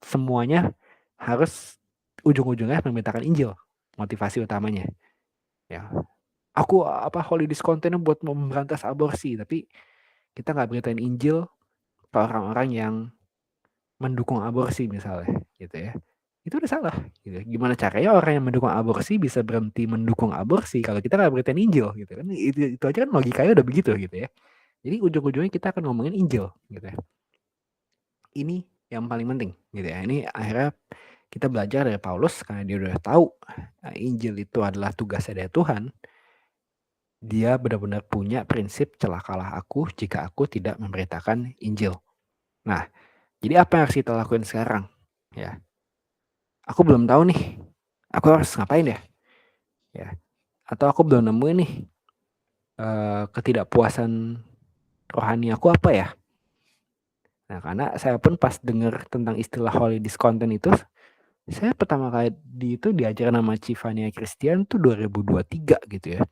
Semuanya harus ujung-ujungnya memberitakan Injil, motivasi utamanya. Ya, aku holidays kontennya buat memberantas aborsi, tapi kita nggak beritain Injil ke orang-orang yang mendukung aborsi misalnya, gitu ya. Itu udah salah. Gitu. Gimana caranya orang yang mendukung aborsi bisa berhenti mendukung aborsi kalau kita nggak beritain Injil, gitu kan? Itu aja kan logikanya udah begitu, gitu ya. Jadi ujung-ujungnya kita akan ngomongin Injil, gitu ya. Ini yang paling penting, gitu ya. Ini akhirnya kita belajar dari Paulus karena dia udah tahu Injil itu adalah tugasnya dari Tuhan. Dia benar-benar punya prinsip celakalah aku jika aku tidak memberitakan Injil. Nah, jadi apa yang harus kita lakuin sekarang? Ya, aku belum tahu nih, aku harus ngapain ya? Ya, atau aku belum nemuin nih ketidakpuasan rohani aku apa ya? Nah, karena saya pun pas dengar tentang istilah holy discontent itu, saya pertama kali itu diajar nama Civania Christian tuh 2023 gitu ya.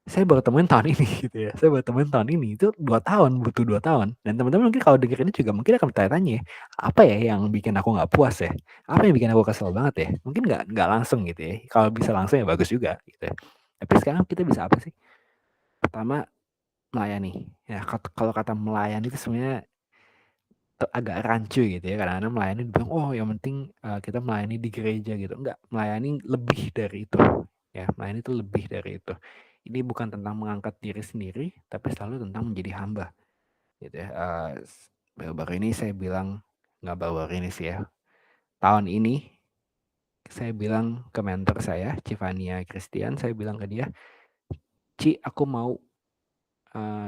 Saya baru temuin tahun ini gitu ya. Saya baru temuin tahun ini, itu 2 tahun, butuh 2 tahun. Dan teman-teman mungkin kalau denger ini juga mungkin akan bertanya-tanya, apa ya yang bikin aku nggak puas ya? Apa yang bikin aku kesel banget ya? Mungkin nggak langsung gitu ya. Kalau bisa langsung ya bagus juga gitu ya. Tapi sekarang kita bisa apa sih? Pertama, melayani. Ya, kalau kata melayani itu sebenarnya agak rancu gitu ya. Kadang-kadang melayani dibilang, oh yang penting kita melayani di gereja gitu. Enggak, melayani lebih dari itu. Ya, melayani itu lebih dari itu. Ini bukan tentang mengangkat diri sendiri, tapi selalu tentang menjadi hamba. Gitu ya. Baru-baru ini saya bilang, nggak baru-baru ini sih ya. Tahun ini saya bilang ke mentor saya, Civania Christian, saya bilang ke dia, Ci, aku mau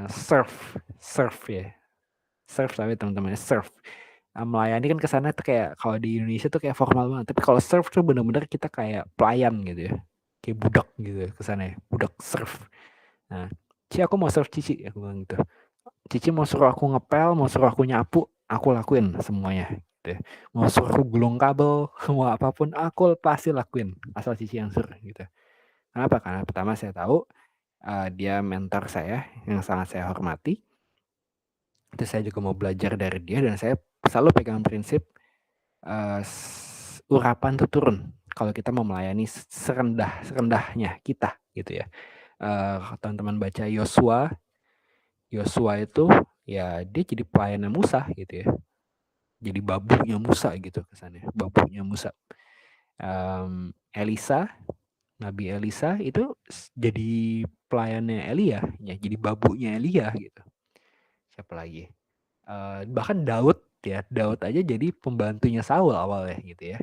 serve ya. Serve tapi teman-teman serve. Melayani kan kesana tuh kayak kalau di Indonesia tuh kayak formal banget. Tapi kalau serve tuh benar-benar kita kayak pelayan gitu ya. Kayak budak gitu kesana ya. Budak serve. Nah, Ci aku mau serve Cici, aku bilang gitu. Cici mau suruh aku ngepel, mau suruh aku nyapu, aku lakuin semuanya. Gitu ya. Mau suruh gulung kabel, mau apapun, aku pasti lakuin. Asal Cici yang suruh gitu. Kenapa? Karena pertama saya tahu dia mentor saya yang sangat saya hormati. Itu saya juga mau belajar dari dia dan saya selalu pegang prinsip urapan itu turun kalau kita mau melayani serendahnya kita gitu ya. Teman-teman baca Yosua itu ya dia jadi pelayannya Musa gitu ya. Jadi babunya Musa gitu kesannya, babunya Musa. Elisa, Nabi Elisa itu jadi pelayannya Elia, ya jadi babunya Elia gitu. Siapa lagi? Bahkan Daud aja jadi pembantunya Saul awalnya gitu ya.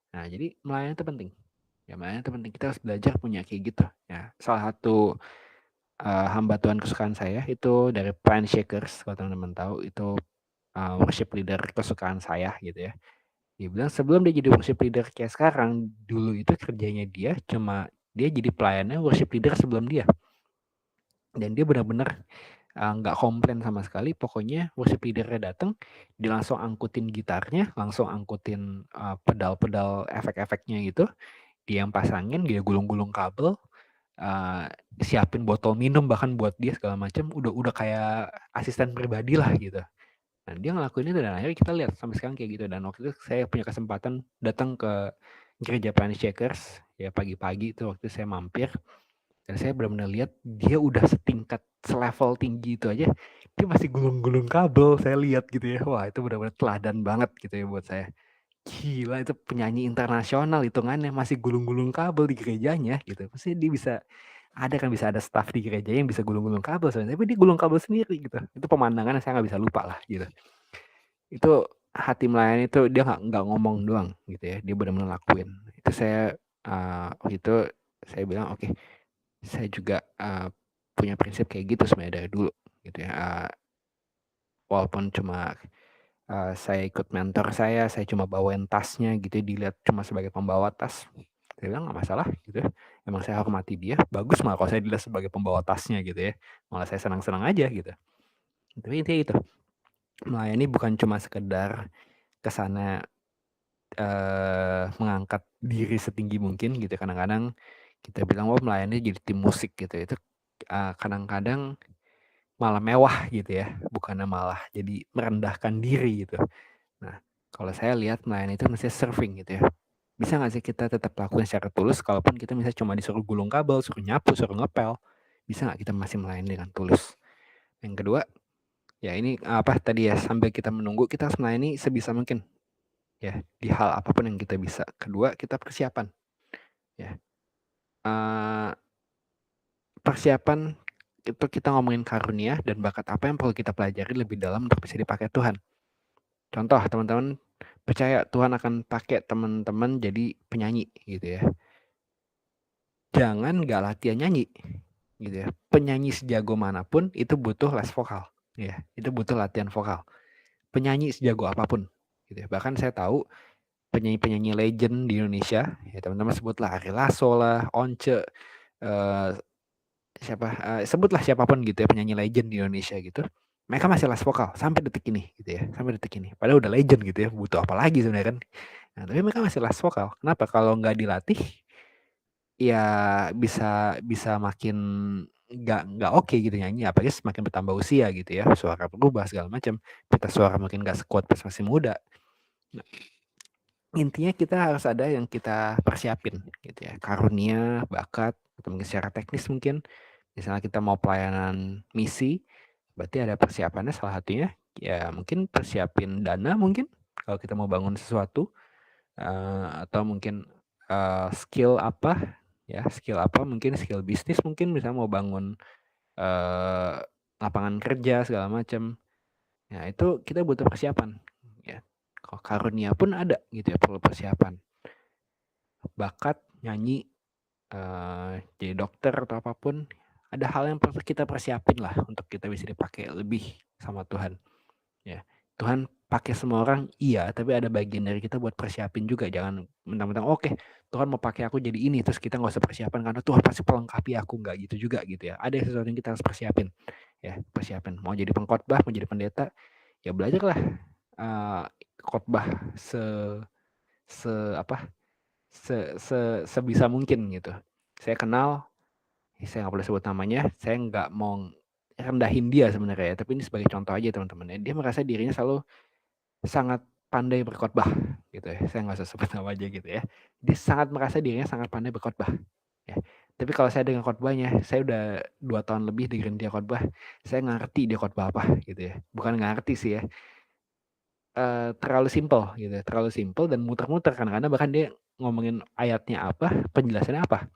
Nah, jadi melayani itu penting. Ya, melayani itu penting. Kita harus belajar punya kayak gitu. Ya, salah satu hamba Tuhan kesukaan saya itu dari Pine Shakers, kalau teman-teman tahu itu worship leader kesukaan saya gitu ya. Dia bilang sebelum dia jadi worship leader kayak sekarang, dulu itu kerjanya dia cuma dia jadi pelayannya worship leader sebelum dia. Dan dia benar-benar nggak komplain sama sekali. Pokoknya worship leadernya datang, dia langsung angkutin gitarnya, langsung angkutin pedal-pedal efek-efeknya gitu. Dia yang pasangin, dia gulung-gulung kabel, siapin botol minum bahkan buat dia segala macam, udah kayak asisten pribadi lah gitu. Nah, dia ngelakuin itu dan akhirnya kita lihat sampai sekarang kayak gitu. Dan waktu itu saya punya kesempatan datang ke gereja Planet Shakers ya pagi-pagi itu waktu saya mampir, dan saya benar-benar lihat dia udah setingkat selevel tinggi itu aja dia masih gulung-gulung kabel. Saya lihat gitu ya, wah itu benar-benar teladan banget gitu ya buat saya. Gila, itu penyanyi internasional hitungannya masih gulung-gulung kabel di gerejanya gitu. Pasti dia bisa ada staff di gereja yang bisa gulung-gulung kabel sebenarnya, tapi dia gulung kabel sendiri gitu. Itu pemandangan yang saya nggak bisa lupa lah gitu. Itu hati melayani itu dia nggak ngomong doang gitu ya, dia benar-benar lakuin. Itu saya waktu itu saya bilang oke, saya juga punya prinsip kayak gitu sebenarnya dari dulu gitu ya. Walaupun cuma saya ikut mentor saya cuma bawain tasnya gitu, dilihat cuma sebagai pembawa tas. Saya bilang nggak masalah gitu ya. Emang saya hormati dia, bagus malah kalau saya dilihat sebagai pembawa tasnya gitu ya. Malah saya senang-senang aja gitu. Tapi intinya itu, melayani bukan cuma sekedar kesana mengangkat diri setinggi mungkin gitu. Kadang-kadang kita bilang wah melayani jadi tim musik gitu. Itu kadang-kadang malah mewah gitu ya, bukannya malah jadi merendahkan diri gitu. Nah, kalau saya lihat melayani itu mesti surfing gitu ya. Bisa nggak sih kita tetap lakuin secara tulus, kalaupun kita misalnya cuma disuruh gulung kabel, suruh nyapu, suruh ngepel, bisa nggak kita masih melayani dengan tulus? Yang kedua, ya ini apa tadi ya, sambil kita menunggu kita harus melayani sebisa mungkin ya di hal apapun yang kita bisa. Kedua, kita persiapan ya. Persiapan itu kita ngomongin karunia dan bakat apa yang perlu kita pelajari lebih dalam untuk bisa dipakai Tuhan. Contoh, teman-teman percaya Tuhan akan pakai teman-teman jadi penyanyi gitu ya. Jangan nggak latihan nyanyi gitu ya. Penyanyi sejago manapun itu butuh les vokal ya. Itu butuh latihan vokal. Penyanyi sejago apapun gitu ya. Bahkan saya tahu penyanyi-penyanyi legend di Indonesia ya, teman-teman sebutlah Ari Lasso lah, Once, sebutlah siapapun gitu ya, penyanyi legend di Indonesia gitu, mereka masih les vokal sampai detik ini gitu ya, sampai detik ini. Padahal udah legend gitu ya, butuh apa lagi sebenarnya kan. Nah, tapi mereka masih les vokal. Kenapa? Kalau nggak dilatih ya bisa makin nggak oke gitu nyanyi, apalagi semakin bertambah usia gitu ya, suara berubah segala macam, pita suara makin nggak sekuat pas masih muda. Nah, intinya kita harus ada yang kita persiapin gitu ya, karunia, bakat, atau mungkin secara teknis mungkin. Misalnya kita mau pelayanan misi, berarti ada persiapannya, salah satunya ya mungkin persiapin dana mungkin kalau kita mau bangun sesuatu, atau mungkin skill apa mungkin skill bisnis, mungkin misalnya mau bangun lapangan kerja segala macam. Nah itu kita butuh persiapan ya. Kalau karunia pun ada gitu ya, perlu persiapan. Bakat nyanyi, jadi dokter atau apapun, ada hal yang perlu kita persiapin lah untuk kita bisa dipakai lebih sama Tuhan ya. Tuhan pakai semua orang iya, tapi ada bagian dari kita buat persiapin juga. Jangan mentang-mentang oke, Tuhan mau pakai aku jadi ini terus kita nggak usah persiapan karena Tuhan pasti pelengkapi aku, nggak gitu juga gitu ya. Ada sesuatu yang kita harus persiapin ya. Persiapin mau jadi pengkhotbah, mau jadi pendeta, ya belajarlah khotbah sebisa mungkin gitu. Saya kenal, saya nggak boleh sebut namanya, saya nggak mau rendahin dia sebenarnya ya, tapi ini sebagai contoh aja teman-teman ya. Dia merasa dirinya selalu sangat pandai berkhotbah gitu ya. Saya nggak usah sebut nama aja gitu ya. Dia sangat merasa dirinya sangat pandai berkhotbah ya. Tapi kalau saya dengan khotbahnya, saya udah 2 tahun lebih dengerin dia khotbah, saya ngerti dia khotbah apa gitu ya. Bukan ngerti sih ya, terlalu simpel gitu ya, terlalu simpel dan muter-muter kadang-kadang, bahkan dia ngomongin ayatnya apa, penjelasannya apa.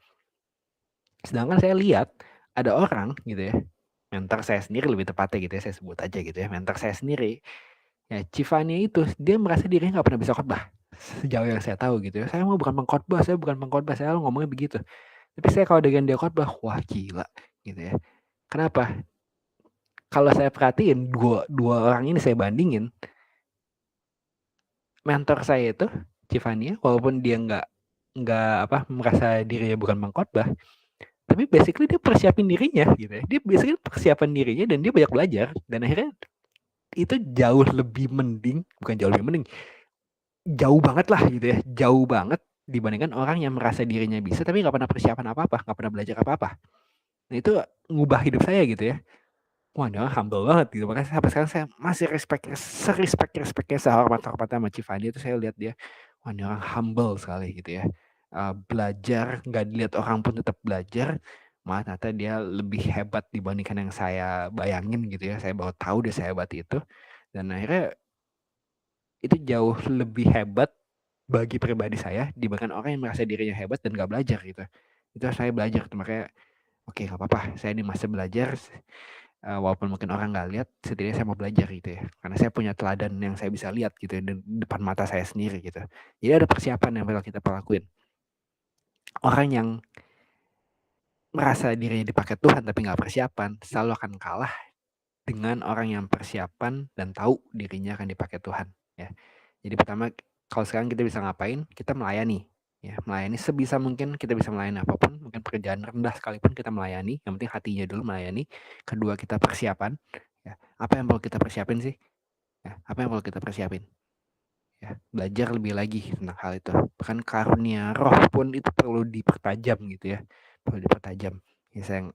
Sedangkan saya lihat ada orang gitu ya, mentor saya sendiri lebih tepatnya gitu ya, saya sebut aja gitu ya, mentor saya sendiri, ya Civania itu, dia merasa dirinya nggak pernah bisa khotbah. Sejauh yang saya tahu gitu ya, saya bukan pengkhotbah, saya ngomongnya begitu. Tapi saya kalau dengan dia khotbah, wah gila gitu ya. Kenapa? Kalau saya perhatiin dua orang ini saya bandingin, mentor saya itu Civania, walaupun dia nggak merasa dirinya bukan pengkhotbah, tapi basically dia persiapin dirinya gitu ya. Dia basically persiapan dirinya dan dia banyak belajar, dan akhirnya itu jauh lebih mending, bukan jauh lebih mending, jauh banget lah gitu ya, jauh banget dibandingkan orang yang merasa dirinya bisa tapi nggak pernah persiapan apa-apa, nggak pernah belajar apa-apa. Nah itu ngubah hidup saya gitu ya. Wah, dia humble banget gitu. Makanya sampai sekarang saya masih respectnya, sehormat-hormatnya sama Civani itu saya lihat dia, wah ini orang humble sekali gitu ya. Belajar, nggak dilihat orang pun tetap belajar. Malah ternyata dia lebih hebat dibandingkan yang saya bayangin gitu ya. Saya baru tahu dia sehebat itu. Dan akhirnya itu jauh lebih hebat bagi pribadi saya dibandingkan orang yang merasa dirinya hebat dan gak belajar gitu. Itu saya belajar tuh, makanya oke nggak apa-apa, saya di masa belajar, walaupun mungkin orang nggak lihat, setidaknya saya mau belajar gitu ya. Karena saya punya teladan yang saya bisa lihat gitu ya, di depan mata saya sendiri gitu. Jadi ada persiapan yang bakal kita lakuin. Orang yang merasa dirinya dipakai Tuhan tapi nggak persiapan, selalu akan kalah dengan orang yang persiapan dan tahu dirinya akan dipakai Tuhan. Ya. Jadi pertama, kalau sekarang kita bisa ngapain? Kita melayani. Ya, melayani sebisa mungkin kita bisa melayani apapun, mungkin pekerjaan rendah sekalipun kita melayani, yang penting hatinya dulu melayani. Kedua, kita persiapan. Ya, apa yang perlu kita persiapin sih? Ya, apa yang perlu kita persiapin? Ya, belajar lebih lagi tentang hal itu. Bahkan karunia roh pun itu perlu dipertajam gitu ya. Perlu dipertajam. Ya, saya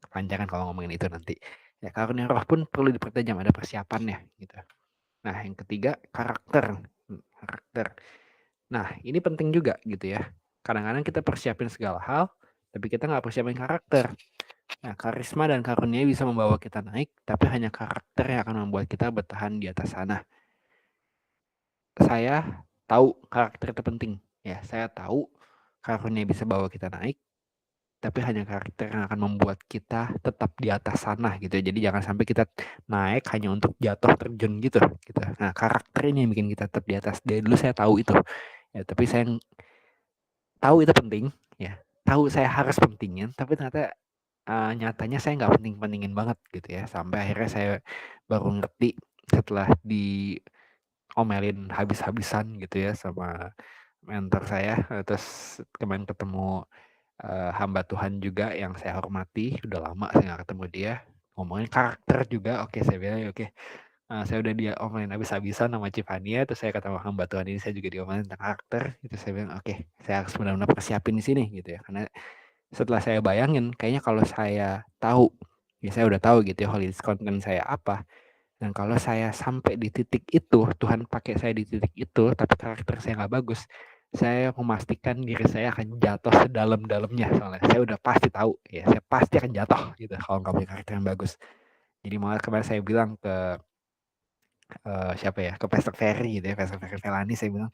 kepanjangan kalau ngomongin itu nanti. Ya, karunia roh pun perlu dipertajam, ada persiapannya gitu. Nah, yang ketiga, karakter. Karakter. Nah, ini penting juga gitu ya. Kadang-kadang kita persiapin segala hal, tapi kita nggak persiapin karakter. Nah, karisma dan karunia bisa membawa kita naik, tapi hanya karakter yang akan membuat kita bertahan di atas sana. Saya tahu karakter itu penting. Ya, saya tahu karunia bisa bawa kita naik, tapi hanya karakter yang akan membuat kita tetap di atas sana gitu. Jadi jangan sampai kita naik hanya untuk jatuh terjun gitu. Nah, karakter ini yang bikin kita tetap di atas. Dari dulu saya tahu itu. Ya, tapi saya tahu itu penting. Ya, tahu saya harus pentingin, tapi ternyata nyatanya saya nggak penting-pentingin banget gitu ya. Sampai akhirnya saya baru ngerti setelah diomelin habis-habisan gitu ya sama mentor saya. Terus kemarin ketemu hamba Tuhan juga yang saya hormati, udah lama saya nggak ketemu dia, ngomongin karakter juga. Oke, saya bilang oke, saya udah dia omelin habis-habisan sama Civania, terus saya ketemu hamba Tuhan ini, saya juga diomelin tentang karakter. Itu saya bilang oke, saya harus benar-benar persiapin di sini gitu ya. Karena setelah saya bayangin, kayaknya kalau saya tahu, ya saya udah tahu gitu ya holiness content saya apa. Dan kalau saya sampai di titik itu, Tuhan pakai saya di titik itu, tapi karakter saya nggak bagus, saya memastikan diri saya akan jatuh sedalam-dalamnya. Soalnya saya udah pasti tahu, ya saya pasti akan jatuh gitu kalau nggak punya karakter yang bagus. Jadi malah kemarin saya bilang ke siapa ya, ke Pastor Ferry gitu ya, Pastor Ferry Felani, saya bilang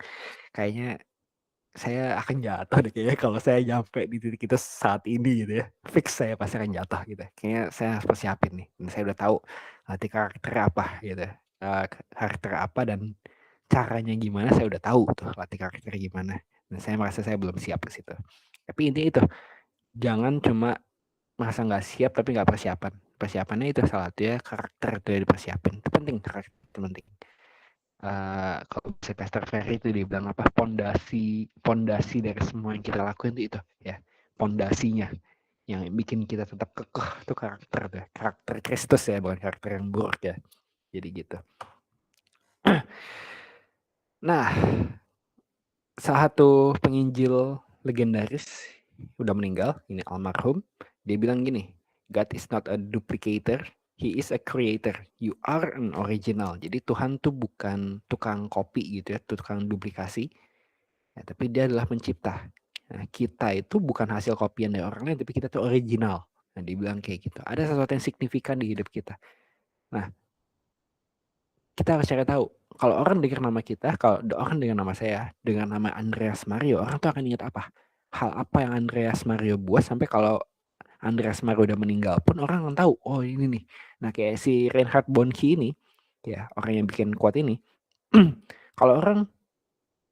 kayaknya saya akan jatuh deh kayaknya kalau saya nyampe di titik itu saat ini gitu ya. Fix saya pasti akan jatuh gitu. Kayaknya saya harus persiapin nih. Dan saya udah tahu latih karakter apa gitu. Karakter apa dan caranya gimana saya udah tahu tuh latih karakter gimana. Dan saya merasa saya belum siap ke situ. Tapi intinya itu, jangan cuma merasa nggak siap tapi nggak persiapan. Persiapannya itu salah satunya karakter itu yang dipersiapin. Itu penting, karakter itu penting. Kalau si Pastor Ferry itu dia bilang apa, pondasi dari semua yang kita lakuin itu ya, pondasinya yang bikin kita tetap kekeh itu karakter Kristus ya, bukan karakter yang buruk ya. Jadi gitu. Nah, salah satu penginjil legendaris udah meninggal, ini almarhum, dia bilang gini, God is not a duplicator, He is a creator. You are an original. Jadi Tuhan tuh bukan tukang kopi gitu ya, tukang duplikasi. Ya, tapi dia adalah pencipta. Nah, kita itu bukan hasil kopian dari orang lain, tapi kita tuh original. Nah, dibilang kayak gitu. Ada sesuatu yang signifikan di hidup kita. Nah, kita harus cari tahu. Kalau orang dengar nama kita, kalau orang dengar nama saya, dengan nama Andreas Mario, orang tuh akan ingat apa? Hal apa yang Andreas Mario buat sampai kalau Andreas Mario udah meninggal pun orang akan tahu, oh ini nih. Nah, kayak si Reinhard Bonnke ini, ya orang yang bikin kuat ini, kalau orang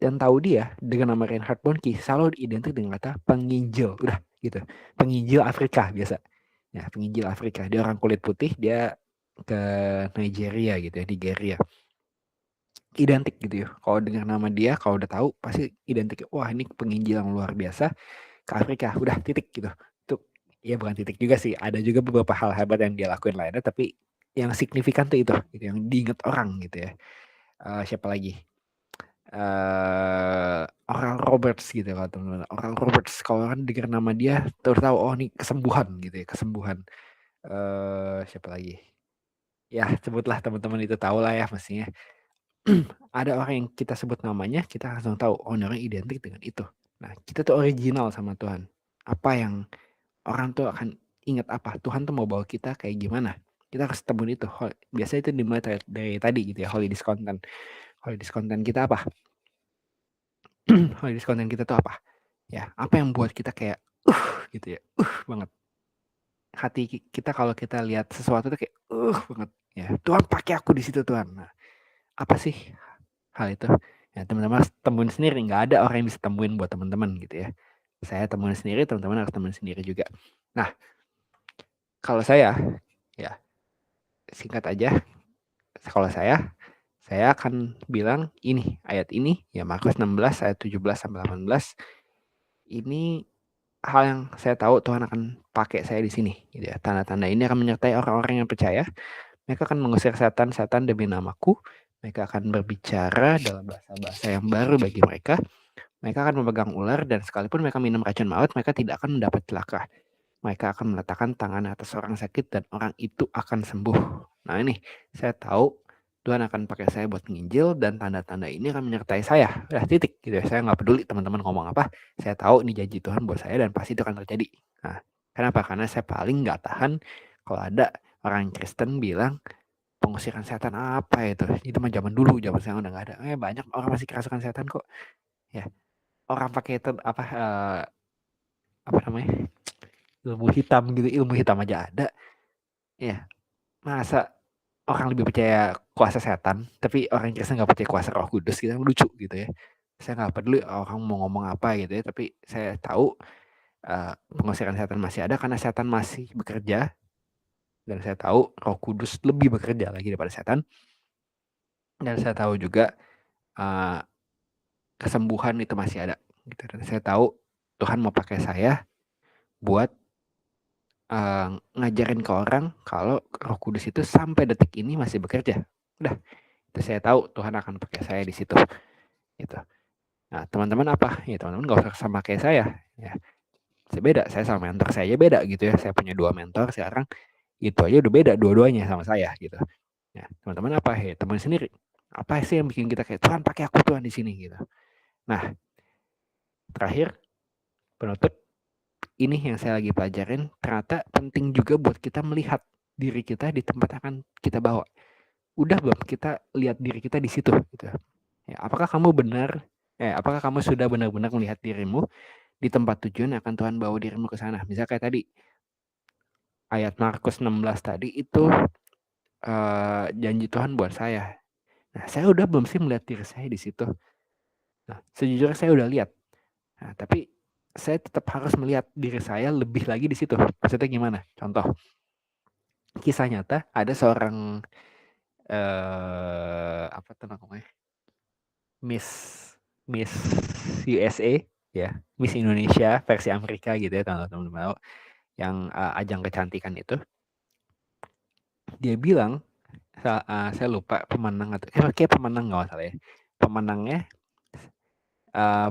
dan tahu dia dengan nama Reinhard Bonnke selalu identik dengan kata penginjil, udah gitu, penginjil Afrika biasa. Ya, penginjil Afrika, dia orang kulit putih, dia ke Nigeria gitu ya, Nigeria, identik gitu ya. Kalau dengar nama dia, kalau udah tahu pasti identik, wah ini penginjil yang luar biasa ke Afrika, udah titik gitu. Itu ya bukan titik juga sih, ada juga beberapa hal hebat yang dia lakuin lainnya, tapi yang signifikan tuh itu gitu, yang diingat orang gitu ya. Siapa lagi? Oral Roberts gitu kalau teman-teman. Oral Roberts kalau kan dengar nama dia tahu oh ini kesembuhan gitu ya, kesembuhan. Siapa lagi? Ya, sebutlah teman-teman itu tahu lah ya mestinya. Ada orang yang kita sebut namanya, kita langsung tahu oh ini orang identik dengan itu. Nah, kita tuh original sama Tuhan. Apa yang orang tuh akan ingat apa? Tuhan tuh mau bawa kita kayak gimana? Kita harus temuin itu. Biasanya itu dimulai dari tadi gitu ya, holy discontent. Holy discontent kita apa? Holy discontent kita tuh apa? Ya, apa yang buat kita kayak gitu ya, banget. Hati kita kalau kita lihat sesuatu tuh kayak banget. Ya, Tuhan pakai aku di situ Tuhan. Nah, apa sih hal itu? Ya, teman-teman harus temuin sendiri. Nggak ada orang yang bisa temuin buat teman-teman gitu ya. Saya temuin sendiri, teman-teman harus temuin sendiri juga. Nah, kalau saya, ya singkat aja, kalau saya akan bilang ini, ayat ini, ya Markus 16 ayat 17 sampai 18. Ini hal yang saya tahu Tuhan akan pakai saya di sini, gitu ya. Tanda-tanda ini akan menyertai orang-orang yang percaya. Mereka akan mengusir setan-setan demi namaku. Mereka akan berbicara dalam bahasa-bahasa yang baru bagi mereka. Mereka akan memegang ular dan sekalipun mereka minum racun maut, mereka tidak akan mendapat celaka. Mereka akan meletakkan tangan atas orang sakit dan orang itu akan sembuh. Nah ini, saya tahu Tuhan akan pakai saya buat nginjil dan tanda-tanda ini akan menyertai saya. Udah titik gitu ya. Saya nggak peduli teman-teman ngomong apa. Saya tahu ini janji Tuhan buat saya dan pasti itu akan terjadi. Nah, kenapa? Karena saya paling nggak tahan kalau ada orang Kristen bilang pengusiran setan apa itu? Itu mah zaman dulu, zaman sekarang udah nggak ada. Banyak orang masih kerasukan setan kok. Ya, orang pakai itu apa namanya? Ilmu hitam gitu, ilmu hitam aja ada. Ya, masa orang lebih percaya kuasa setan, tapi orang Kristen nggak percaya kuasa Roh Kudus, gitu kan lucu gitu ya. Saya nggak peduli orang mau ngomong apa gitu ya, tapi saya tahu pengusiran setan masih ada karena setan masih bekerja, dan saya tahu Roh Kudus lebih bekerja lagi daripada setan, dan saya tahu juga kesembuhan itu masih ada. Gitu. Dan saya tahu Tuhan mau pakai saya buat ngajarin ke orang kalau Roh Kudus itu sampai detik ini masih bekerja. Udah, itu saya tahu Tuhan akan pakai saya di situ. Gitu. Nah, teman-teman apa? Ya teman-teman gak usah sama kayak saya. Ya, saya beda. Saya sama mentor saya aja beda gitu ya. Saya punya 2 mentor sekarang. Itu aja udah beda dua-duanya sama saya gitu. Ya, teman-teman apa? Ya, teman sendiri. Apa sih yang bikin kita kayak Tuhan pakai aku Tuhan di sini gitu. Nah, terakhir penutup ini yang saya lagi pelajarin ternyata penting juga buat kita melihat diri kita di tempat akan kita bawa. Udah belum kita lihat diri kita di situ gitu. Ya, apakah kamu sudah benar-benar melihat dirimu di tempat tujuan yang akan Tuhan bawa dirimu ke sana? Misal kayak tadi ayat Markus 16 tadi itu janji Tuhan buat saya. Nah, saya udah belum sih melihat diri saya di situ? Nah, sejujurnya saya udah lihat. Nah, tapi saya tetap harus melihat diri saya lebih lagi di situ. Maksudnya gimana? Contoh, kisah nyata ada seorang apa tuh namanya? Miss Miss USA ya, Miss Indonesia versi Amerika gitu ya, teman-teman tahu yang ajang kecantikan itu. Dia bilang saya lupa pemenang atau kayak pemenang nggak salah ya. Pemenangnya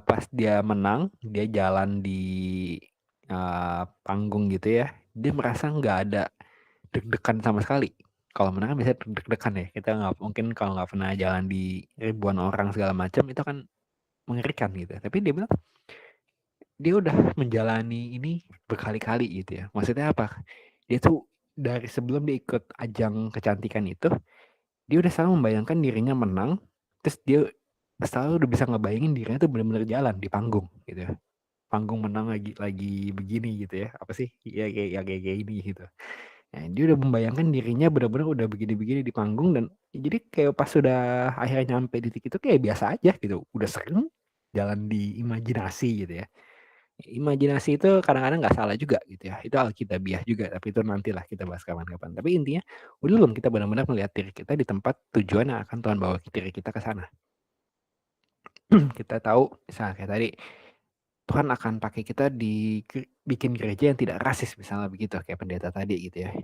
pas dia menang, dia jalan di panggung gitu ya. Dia merasa nggak ada deg-degan sama sekali. Kalau menang kan bisa deg-degan ya. Kita nggak mungkin kalau nggak pernah jalan di ribuan orang segala macam itu kan mengerikan gitu. Tapi dia bilang dia udah menjalani ini berkali-kali gitu ya. Maksudnya apa? Dia tuh dari sebelum dia ikut ajang kecantikan itu, dia udah selalu membayangkan dirinya menang, terus dia selalu udah bisa ngebayangin dirinya tuh benar-benar jalan di panggung gitu ya. Panggung menang lagi begini gitu ya. Apa sih? Ya kayak gini gitu. Nah, dia udah membayangkan dirinya benar-benar udah begini-begini di panggung dan jadi kayak pas sudah akhirnya nyampe di titik itu kayak biasa aja gitu. Udah sering jalan di imajinasi gitu ya. Imajinasi itu kadang-kadang nggak salah juga gitu ya. Itu alkitabiah juga, tapi itu nantilah kita bahas kapan-kapan. Tapi intinya, udah belum kita benar-benar melihat diri kita di tempat tujuan yang akan Tuhan bawa diri kita ke sana. Kita tahu, misalnya kayak tadi, Tuhan akan pakai kita bikin gereja yang tidak rasis, misalnya begitu, kayak pendeta tadi gitu ya.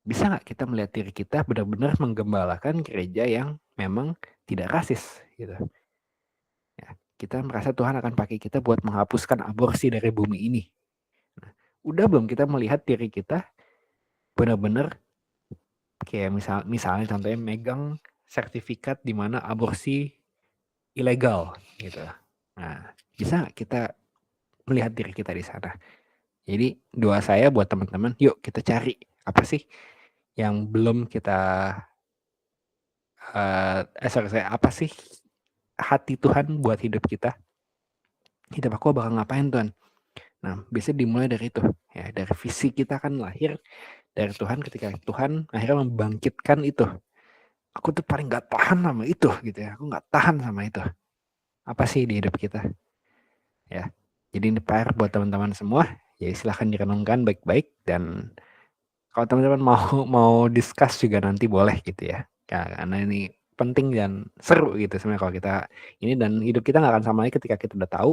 Bisa nggak kita melihat diri kita benar-benar menggembalakan gereja yang memang tidak rasis gitu. kita merasa Tuhan akan pakai kita buat menghapuskan aborsi dari bumi ini. Nah, udah belum kita melihat diri kita benar-benar kayak misalnya contohnya megang sertifikat di mana aborsi ilegal gitu. Nah, bisa kita melihat diri kita di sana. Jadi doa saya buat teman-teman, yuk kita cari apa sih yang belum kita apa sih hati Tuhan buat hidup kita. Hidup aku bakal ngapain Tuhan? Nah, biasanya dimulai dari itu. Ya, dari visi kita kan lahir dari Tuhan ketika Tuhan akhirnya membangkitkan itu. Aku tuh paling gak tahan sama itu gitu ya. Aku gak tahan sama itu. Apa sih di hidup kita? Ya. Jadi ini PR buat teman-teman semua. Ya silahkan direnungkan baik-baik dan kalau teman-teman mau discuss juga nanti boleh gitu ya. Karena ini penting dan seru gitu sebenarnya kalau kita ini, dan hidup kita nggak akan sama lagi ketika kita udah tahu.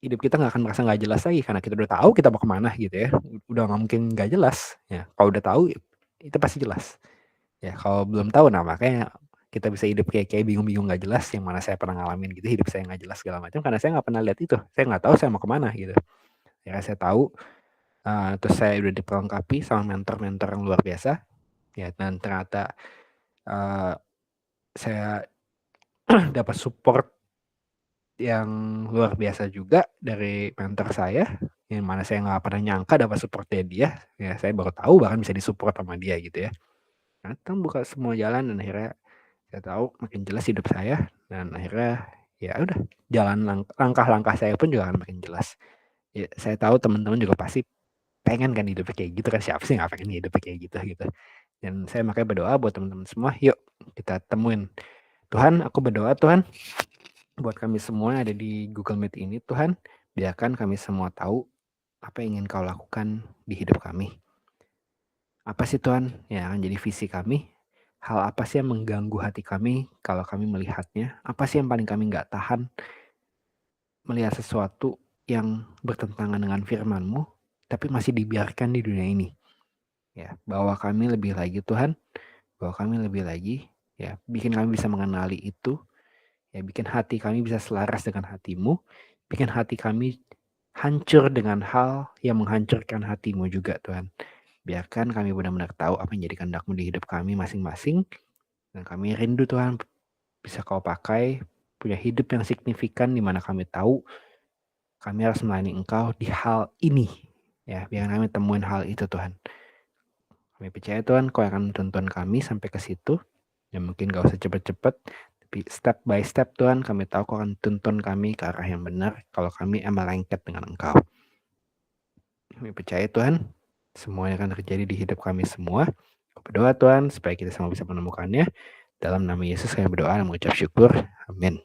Hidup kita nggak akan merasa nggak jelas lagi karena kita udah tahu kita mau kemana gitu ya. Udah nggak mungkin nggak jelas ya. Kalau udah tahu itu pasti jelas. Ya kalau belum tahu, nah makanya kita bisa hidup kayak bingung-bingung nggak jelas, yang mana saya pernah ngalamin gitu, hidup saya nggak jelas segala macam karena saya nggak pernah lihat itu. Saya nggak tahu saya mau kemana gitu. Ya saya tahu, terus saya udah diperlengkapi sama mentor-mentor yang luar biasa. Ya dan ternyata saya dapat support yang luar biasa juga dari mentor saya, yang mana saya nggak pernah nyangka dapat support dari dia. Ya saya baru tahu bahkan bisa disupport sama dia gitu ya. Nah, itu buka semua jalan dan akhirnya saya tahu makin jelas hidup saya, dan akhirnya ya udah jalan langkah-langkah saya pun juga akan makin jelas. Ya, saya tahu teman-teman juga pasti pengen kan hidupnya kayak gitu kan, siapa sih nggak pengen hidupnya kayak gitu gitu. Dan saya makanya berdoa buat teman-teman semua, yuk kita temuin Tuhan. Aku berdoa Tuhan buat kami semua yang ada di Google Meet ini, Tuhan biarkan kami semua tahu apa yang ingin Kau lakukan di hidup kami. Apa sih Tuhan yang akan jadi visi kami? Hal apa sih yang mengganggu hati kami kalau kami melihatnya? Apa sih yang paling kami nggak tahan melihat sesuatu yang bertentangan dengan firman-Mu, tapi masih dibiarkan di dunia ini? Ya, bawa kami lebih lagi Tuhan, bawa kami lebih lagi, ya, bikin kami bisa mengenali itu, ya, bikin hati kami bisa selaras dengan hati-Mu, bikin hati kami hancur dengan hal yang menghancurkan hati-Mu juga Tuhan. Biarkan kami benar-benar tahu apa yang jadi kehendak-Mu di hidup kami masing-masing, dan kami rindu Tuhan bisa Kau pakai, punya hidup yang signifikan di mana kami tahu kami harus melayani Engkau di hal ini. Ya, biar kami temuin hal itu Tuhan. Kami percaya Tuhan Kau akan menuntun kami sampai ke situ. Ya mungkin gak usah cepet-cepet, tapi step by step Tuhan, kami tahu Kau akan tuntun kami ke arah yang benar kalau kami emang lengket dengan Engkau. Kami percaya Tuhan, semuanya akan terjadi di hidup kami semua. Aku berdoa Tuhan supaya kita semua bisa menemukannya. Dalam nama Yesus kami berdoa dan mengucap syukur. Amin.